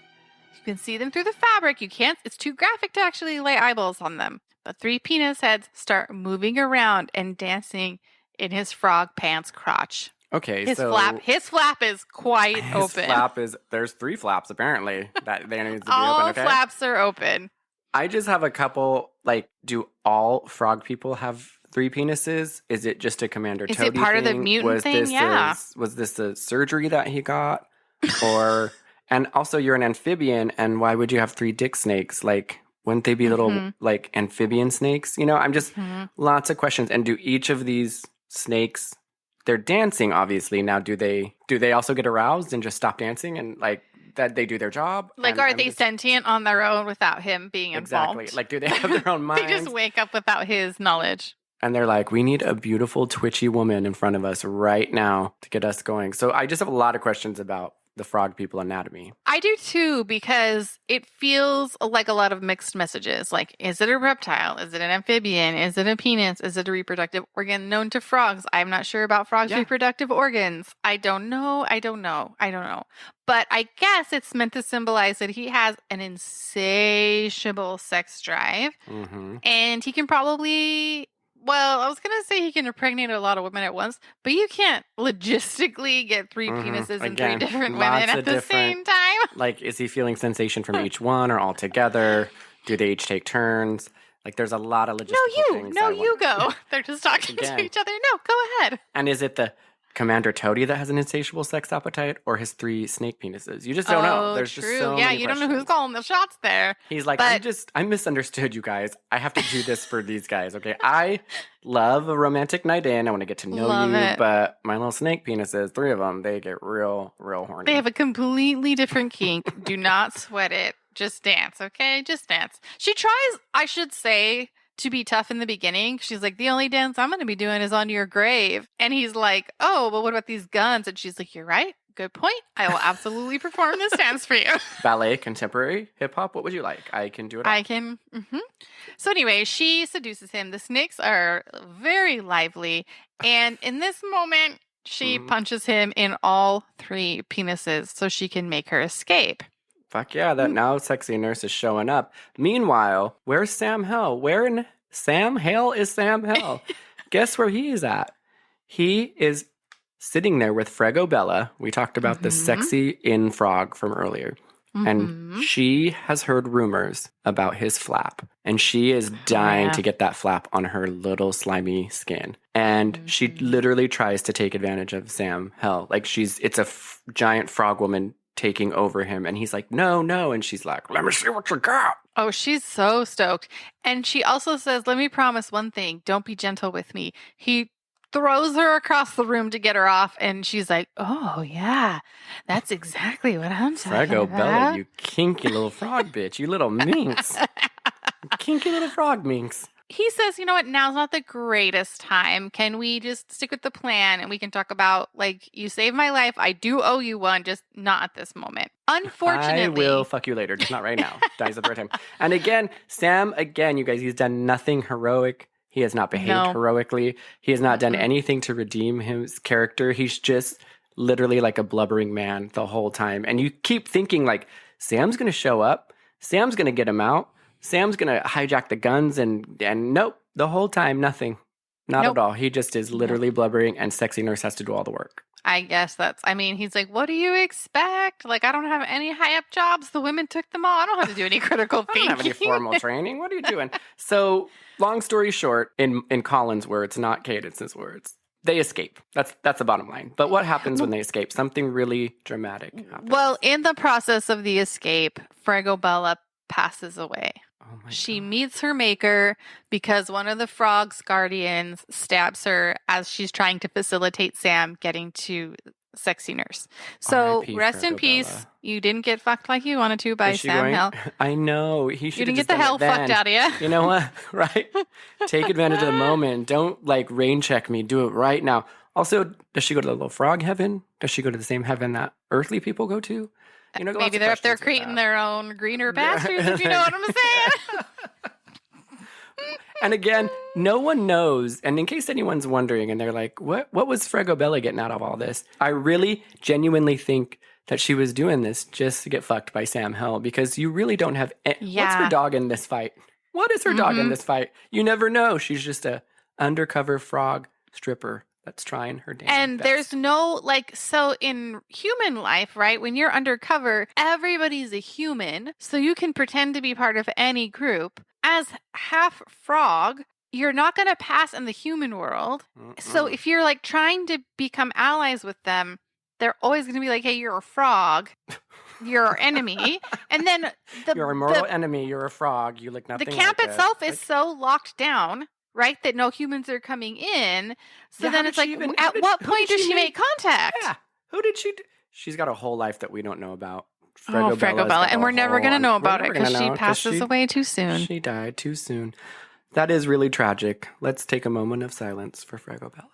You can see them through the fabric. You can't, it's too graphic to actually lay eyeballs on them. But 3 penis heads start moving around and dancing in his frog pants crotch. Okay, His so flap is quite his open. flap is, there's 3 flaps apparently that they need to be All open, okay? flaps are open. I just have a couple, like, do all frog people have 3 penises? Is it just a Commander Is Toady it part of the thing? mutant Was thing? this Yeah. was this the surgery that he got? Or, and also you're an amphibian, and why would you have 3 dick snakes? Like, wouldn't they be little, like, amphibian snakes? You know, I'm just, lots of questions. And do each of these snakes, they're dancing, obviously. Now, do they also get aroused and just stop dancing and, like, that they do their job? Like, And are I'm they just- sentient on their own without him being involved? Exactly. Like, do they have their own minds? They just wake up without his knowledge. And they're like, we need a beautiful, twitchy woman in front of us right now to get us going. So I just have a lot of questions about the frog people anatomy. I do too, because it feels like a lot of mixed messages. Like, is it a reptile? Is it an amphibian? Is it a penis? Is it a reproductive organ known to frogs? I'm not sure about frogs' reproductive organs. I don't know. But I guess it's meant to symbolize that he has an insatiable sex drive. And he can probably... Well, I was going to say he can impregnate a lot of women at once, but you can't logistically get 3 penises and 3 Again, different lots women at of the different- same time. Like, is he feeling sensation from each one or all together? Do they each take turns? Like, there's a lot of logistical things. No, you go. They're just talking Again. to each other. No, go ahead. And is it the Commander Toady that has an insatiable sex appetite or his 3 snake penises? You just don't know. There's true. just so yeah, many you don't know who's questions. calling the shots there. He's like, But- I misunderstood you guys. I have to do this for these guys, okay? I love a romantic night in. I want to get to know Love you, it. but my little snake penises, 3 of them, they get real horny. They have a completely different kink. Do not sweat it. Just dance, okay? Just dance. She tries, I should say, to be tough in the beginning. She's like, the only dance I'm going to be doing is on your grave. And he's like, oh, but what about these guns? And she's like, you're right. Good point. I will absolutely perform this dance for you. Ballet, contemporary, hip hop, what would you like? I can do it all. I can. So anyway, she seduces him. The snakes are very lively. And in this moment, she punches him in all 3 penises so she can make her escape. Fuck yeah, that now sexy nurse is showing up. Meanwhile, where's Sam Hell? Where in Sam Hell is Sam Hell? Guess where he is at? He is sitting there with Fregobella. We talked about the sexy in frog from earlier. And she has heard rumors about his flap. And she is dying to get that flap on her little slimy skin. And she literally tries to take advantage of Sam Hell. Like it's a giant frog woman taking over him. And he's like, no. And she's like, let me see what you got. Oh, she's so stoked. And she also says, let me promise one thing. Don't be gentle with me. He throws her across the room to get her off. And she's like, oh, yeah, that's exactly what I'm talking about. Fregobella, you kinky little frog bitch. You little minx. Kinky little frog minx. He says, you know what, now's not the greatest time. Can we just stick with the plan and we can talk about, like, you saved my life. I do owe you one, just not at this moment. Unfortunately. I will fuck you later, just not right now. Dies at the right time. And again, Sam, you guys, he's done nothing heroic. He has not behaved heroically. He has not done anything to redeem his character. He's just literally like a blubbering man the whole time. And you keep thinking, like, Sam's going to show up. Sam's going to get him out. Sam's going to hijack the guns and nope, the whole time, nothing. Not Nope. at all. He just is literally blubbering and Sexy Nurse has to do all the work. I guess he's like, what do you expect? Like, I don't have any high up jobs. The women took them all. I don't have to do any critical I thinking. don't have any formal training. What are you doing? So, long story short, in Colin's words, not Cadence's words, they escape. That's the bottom line. But what happens when they escape? Something really dramatic happens. Well, in the process of the escape, Fragobella passes away. Oh my She God. meets her maker because one of the frog's guardians stabs her as she's trying to facilitate Sam getting to Sexy Nurse. So R.I.P. rest in peace. Fragobella. You didn't get fucked like you wanted to by Is she Sam going? Hell. I know. He should You didn't have get the hell just done it fucked then. out of you. You know what? Right? Take advantage of the moment. Don't like rain check me. Do it right now. Also, does she go to the little frog heaven? Does she go to the same heaven that earthly people go to? You know, lots Maybe of they're up there questions with creating that. their own greener pastures, if you know what I'm saying. And again, no one knows. And in case anyone's wondering and they're like, what was Fragobella getting out of all this? I really genuinely think that she was doing this just to get fucked by Sam Hell because you really don't have... What's her Yeah. dog in this fight? What is her dog in this fight? You never know. She's just a undercover frog stripper that's trying her damn And best. there's no, so in human life, right, when you're undercover, everybody's a human, so you can pretend to be part of any group. As half frog, you're not going to pass in the human world. So if you're, trying to become allies with them, they're always going to be like, hey, you're a frog. You're our enemy. And then You're a mortal enemy. You're a frog. You look nothing the camp like itself us. is so locked down, right, that no humans are coming in. So Yeah, then how it's did like, she even- at what who point did does she she make contact? Yeah. Who did she... She's got a whole life that we don't know about. Oh, Fragobella's Fragobella. got And a we're never whole going to know we're about it never because gonna she know passes away too soon. She died too soon. That is really tragic. Let's take a moment of silence for Fragobella.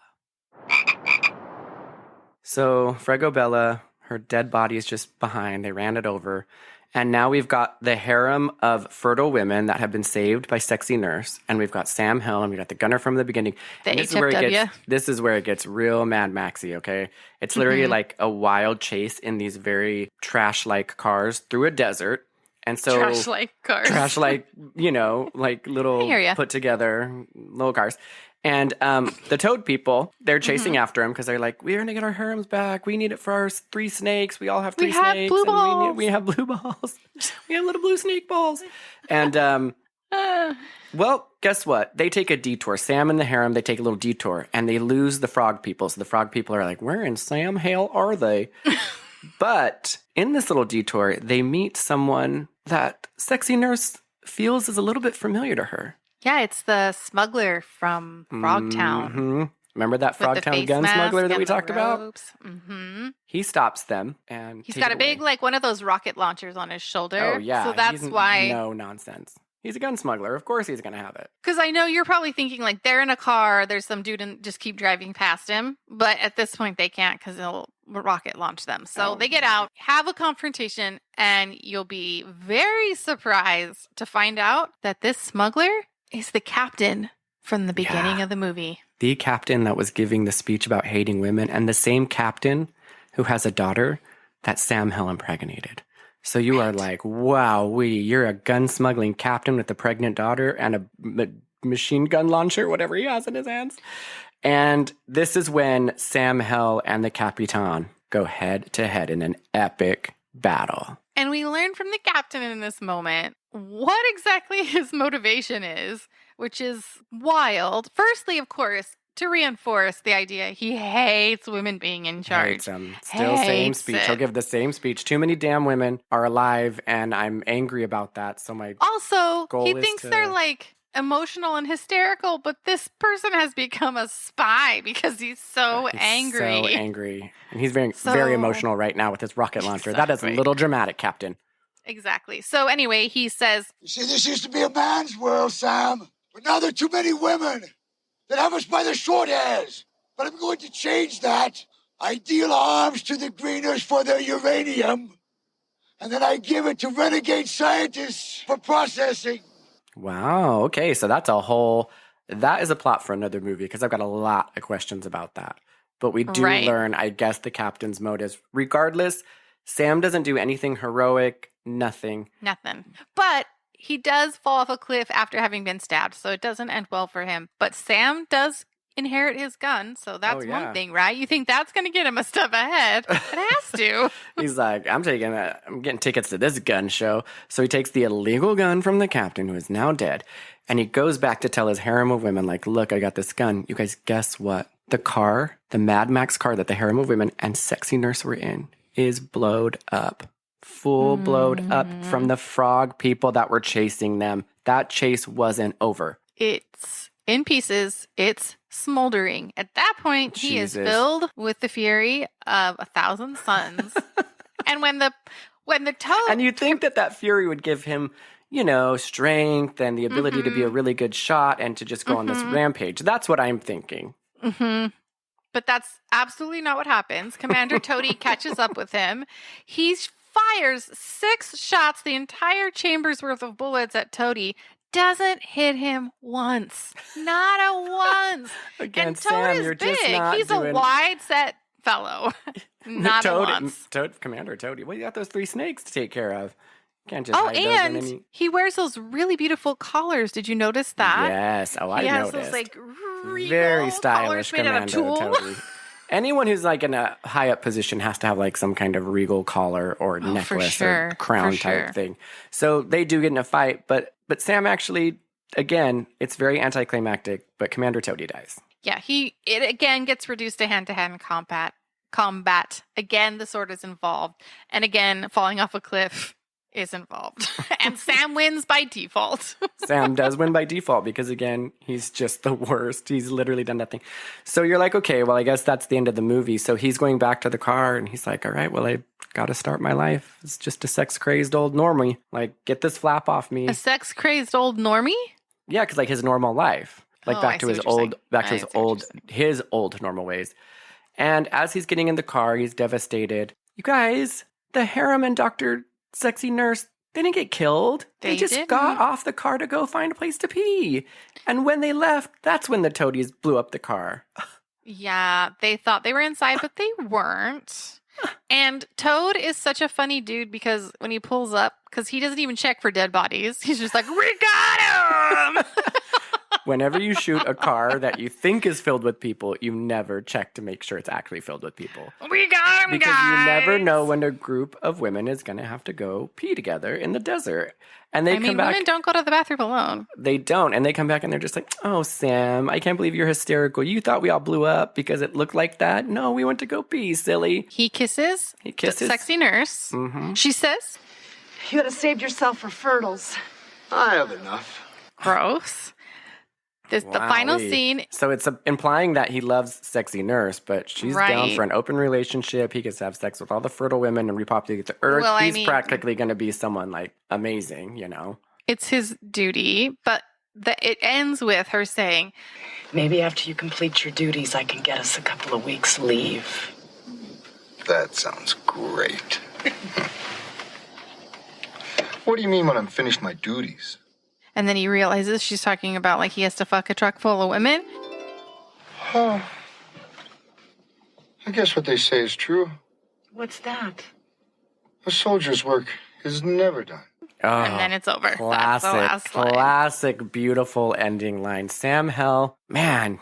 So, Fragobella, her dead body is just behind. They ran it over. And now we've got the harem of fertile women that have been saved by Sexy Nurse. And we've got Sam Hill, and we've got the gunner from the beginning. The And this is where it HFW. this is where it gets real Mad Maxy, okay? It's literally like a wild chase in these very trash-like cars through a desert. And so Trash-like cars. trash-like, like little I hear ya. put together little cars. And the Toad people, they're chasing after him because they're like, we're going to get our harems back. We need it for our 3 snakes. We all have 3 We have snakes. blue and balls. we have blue balls. We have little blue snake balls. And, well, guess what? They take a detour. Sam and the harem, they take a little detour. And they lose the frog people. So the frog people are like, where in Sam Hale are they? But in this little detour, they meet someone that Sexy Nurse feels is a little bit familiar to her. Yeah, it's the smuggler from Frogtown. Mhm. Remember that With the Frogtown face gun mask smuggler that and we the talked about? robes. Mm-hmm. He stops them and He's take got it a big, away. one of those rocket launchers on his shoulder. Oh, yeah. So that's he's why. No nonsense. He's a gun smuggler. Of course he's going to have it. Because I know you're probably thinking, they're in a car, there's some dude and just keep driving past him. But at this point, they can't because they'll rocket launch them. So Oh. they get out, have a confrontation, and you'll be very surprised to find out that this smuggler is the captain from the beginning Yeah. of the movie. The captain that was giving the speech about hating women and the same captain who has a daughter that Sam Hill impregnated. So you are like, wow, you're a gun smuggling captain with a pregnant daughter and a machine gun launcher, whatever he has in his hands. And this is when Sam Hill and the Capitan go head to head in an epic battle. And we learn from the captain in this moment what exactly his motivation is, which is wild. Firstly, of course, to reinforce the idea he hates women being in charge. Hates him. Still same Hates speech. it. He'll give the same speech. Too many damn women are alive, and I'm angry about that. So my Also, goal he is thinks to- they're emotional and hysterical, but this person has become a spy because he's so he's angry. so angry, and he's very So- very emotional right now with his rocket launcher. That is a Exactly. little dramatic, Captain. Exactly. So anyway, he says, You see, this used to be a man's world, Sam. But now there are too many women that have us by the short hairs. But I'm going to change that. I deal arms to the greeners for their uranium. And then I give it to renegade scientists for processing. Wow. Okay, so that is a plot for another movie because I've got a lot of questions about that. But we do Right. learn, I guess, the captain's motives. Regardless, Sam doesn't do anything heroic, nothing. nothing. But he does fall off a cliff after having been stabbed, so it doesn't end well for him. But Sam does inherit his gun, so that's one thing, right? You think that's going to get him a step ahead? It has to. He's like, I'm getting tickets to this gun show. So he takes the illegal gun from the captain, who is now dead, and he goes back to tell his harem of women, like, look, I got this gun. You guys, guess what? The car, the Mad Max car that the harem of women and Sexy Nurse were in, is blowed up. Full blowed up from the frog people that were chasing them. That chase wasn't over. It's in pieces. It's smoldering. At that point, he is filled with the fury of 1,000 suns. And when the Toad... And you'd think that fury would give him, strength and the ability to be a really good shot and to just go on this rampage. That's what I'm thinking. But that's absolutely not what happens. Commander Toady catches up with him. He fires 6 shots, the entire chamber's worth of bullets at Toady. Doesn't hit him once. Not a once. Again, and Toad Sam, is you're big. just not He's doing... a wide-set fellow. Not a once. Commander Toady. Well, you got those 3 snakes to take care of. Can't just hide those and in any... he wears those really beautiful collars. Did you notice that? Yes. Oh, I noticed. He has those regal very stylish collars made out of Commander tulle. Toady. Anyone who's in a high up position has to have some kind of regal collar or necklace or crown type thing. So they do get in a fight, but Sam actually, again, it's very anticlimactic, but Commander Toady dies. Yeah, it again gets reduced to hand-to-hand combat. Again, the sword is involved. And again, falling off a cliff is involved. And Sam wins by default. Sam does win by default because, again, he's just the worst. He's literally done nothing. So you're like, okay, well, I guess that's the end of the movie. So he's going back to the car and he's like, all right, well, I got to start my life. It's just a sex-crazed old normie. Get this flap off me. A sex-crazed old normie? Yeah, because his normal life. Back to his old normal ways. And as he's getting in the car, he's devastated. You guys, the harem and Dr. Sexy Nurse, they didn't get killed. They just got off the car to go find a place to pee. And when they left, that's when the Toadies blew up the car. Yeah, they thought they were inside, but they weren't. And Toad is such a funny dude because when he pulls up, because he doesn't even check for dead bodies. He's just like, we got him! Whenever you shoot a car that you think is filled with people, you never check to make sure it's actually filled with people. We got him, because guys! You never know when a group of women is going to have to go pee together in the desert. And they come back. Women don't go to the bathroom alone. They don't. And they come back and they're just like, oh, Sam, I can't believe you're hysterical. You thought we all blew up because it looked like that? No, we went to go pee, silly. He kisses. The Sexy Nurse. Mm-hmm. She says, you would have saved yourself for Fertles. I have enough. Gross. The final scene. So it's implying that he loves Sexy Nurse, but she's down for an open relationship. He gets to have sex with all the fertile women and repopulate the earth. Well, he's practically going to be someone amazing, It's his duty, but it ends with her saying, maybe after you complete your duties, I can get us a couple of weeks' leave. That sounds great. What do you mean when I'm finished my duties? And then he realizes she's talking about he has to fuck a truck full of women. Oh, I guess what they say is true. What's that? A soldier's work is never done. Oh, and then it's over. That's the last line. Classic, beautiful ending line. Sam Hell, man.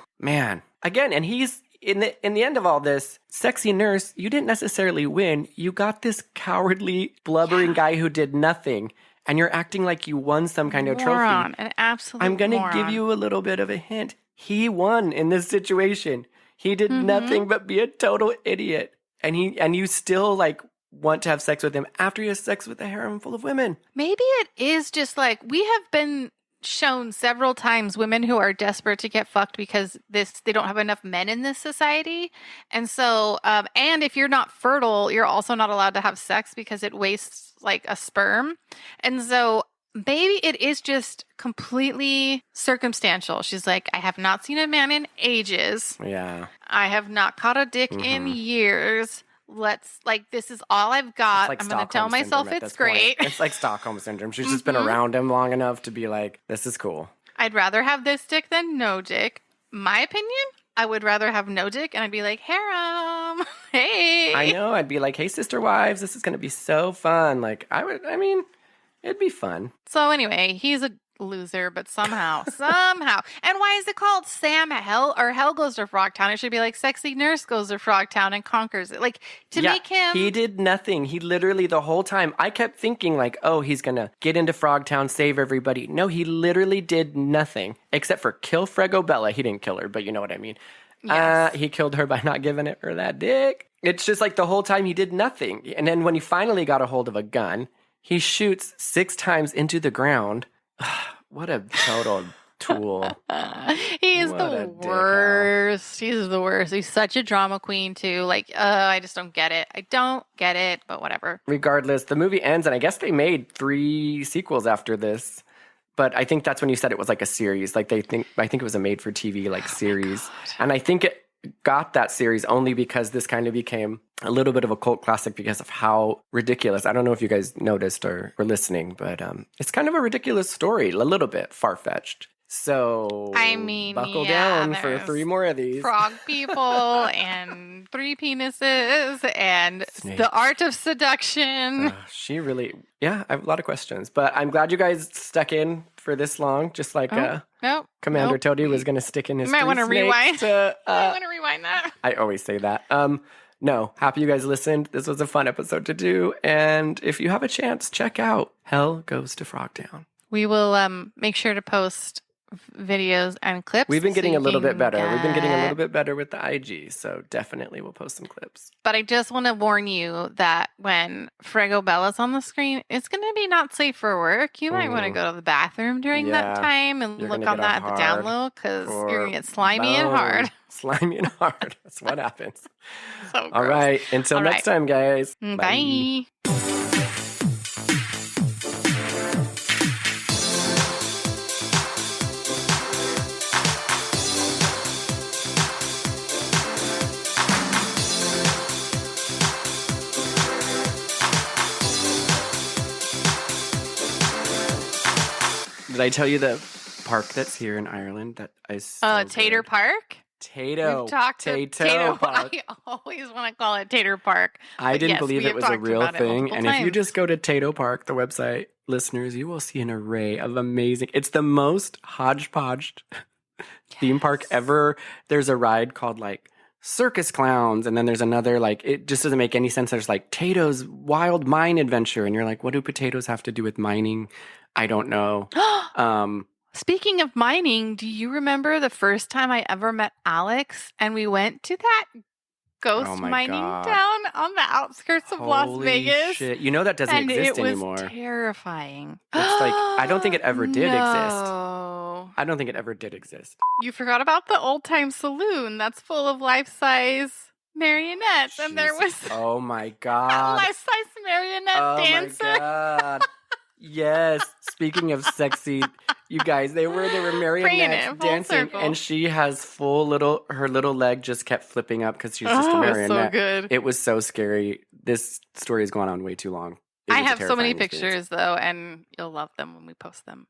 Again, and he's in the end of all this, Sexy Nurse, you didn't necessarily win. You got this cowardly, blubbering guy who did nothing. And you're acting like you won some kind of trophy. An absolute I'm going to give you a little bit of a hint. He won in this situation. He did nothing but be a total idiot. And you still want to have sex with him after he has sex with a harem full of women. Maybe it is just we have been shown several times women who are desperate to get fucked because they don't have enough men in this society. And so, and if you're not fertile, you're also not allowed to have sex because it wastes a sperm. And so maybe it is just completely circumstantial. She's like, I have not seen a man in ages. Yeah. I have not caught a dick in years. This is all I've got. I'm going to tell myself it's great. It's like Stockholm Syndrome. She's just been around him long enough to be like, this is cool. I'd rather have this dick than no dick. My opinion, I would rather have no dick, and I'd be like, harem, hey. I know. I'd be like, hey, sister wives, this is going to be so fun. It'd be fun. So anyway, he's a loser, but somehow. And why is it called Sam Hell or Hell Goes to Frogtown? It should be like Sexy Nurse Goes to Frogtown and conquers it. Like to make him. He did nothing. He literally the whole time. I kept thinking like, oh, he's gonna get into Frogtown, save everybody. No, he literally did nothing except for kill Fregobella. He didn't kill her, but you know what I mean. Yes. He killed her by not giving her that dick. It's just like the whole time he did nothing. And then when he finally got a hold of a gun, he shoots 6 times into the ground. What a total tool. He is the worst. He's the worst. He's such a drama queen, too. Like, I just don't get it. I don't get it, but whatever. Regardless, the movie ends, and I guess they made 3 sequels after this. But I think that's when you said it was like a series. Like I think it was a made-for-TV like series. And I think it got that series only because this kind of became a little bit of a cult classic because of how ridiculous. I don't know if you guys noticed or were listening, but it's kind of a ridiculous story, a little bit far-fetched. So I mean, buckle down for 3 more of these. Frog people and 3 penises and Snakes. The art of seduction. She really, I have a lot of questions, but I'm glad you guys stuck in for this long, just like Commander Toady was going to stick in his. You might want to rewind. I want to rewind that. I always say that. No, happy you guys listened. This was a fun episode to do, and if you have a chance, check out Hell Goes to Frogtown. We will make sure to post videos and clips. We've been getting a little bit better. We've been getting a little bit better with the IG, so definitely we'll post some clips. But I just want to warn you that when Fregobella's on the screen, it's going to be not safe for work. You might want to go to the bathroom during that time and look on that at the down low because you're going to get slimy and hard. Slimy and hard. That's what happens. So gross. All right. Until next time, guys. Bye. Did I tell you the park that's here in Ireland that is so Tater good? Park? Tato. We've talked to Tato Park. I always want to call it Tater Park. I didn't believe it was a real thing. And if you times. just go to Tato Park, the website, listeners, you will see an array of amazing. It's the most hodgepodge theme park ever. There's a ride called like Circus Clowns, and then there's another like it just doesn't make any sense. There's like Tato's Wild Mine Adventure, and you're like, what do potatoes have to do with mining? I don't know. Speaking of mining, do you remember the first time I ever met Alex and we went to that ghost mining town on the outskirts of Las Vegas? Shit. You know that doesn't exist anymore. It was terrifying. It's like I don't think it ever did exist. I don't think it ever did exist. You forgot about the old time saloon that's full of life-size marionettes, and there was oh my god, life-size marionette dancer. Oh my god. Yes. Speaking of sexy, you guys, they were marionettes dancing, and she has her little leg just kept flipping up because she's just a marionette. So good. It was so scary. This story has gone on way too long. I have so many pictures though, and you'll love them when we post them.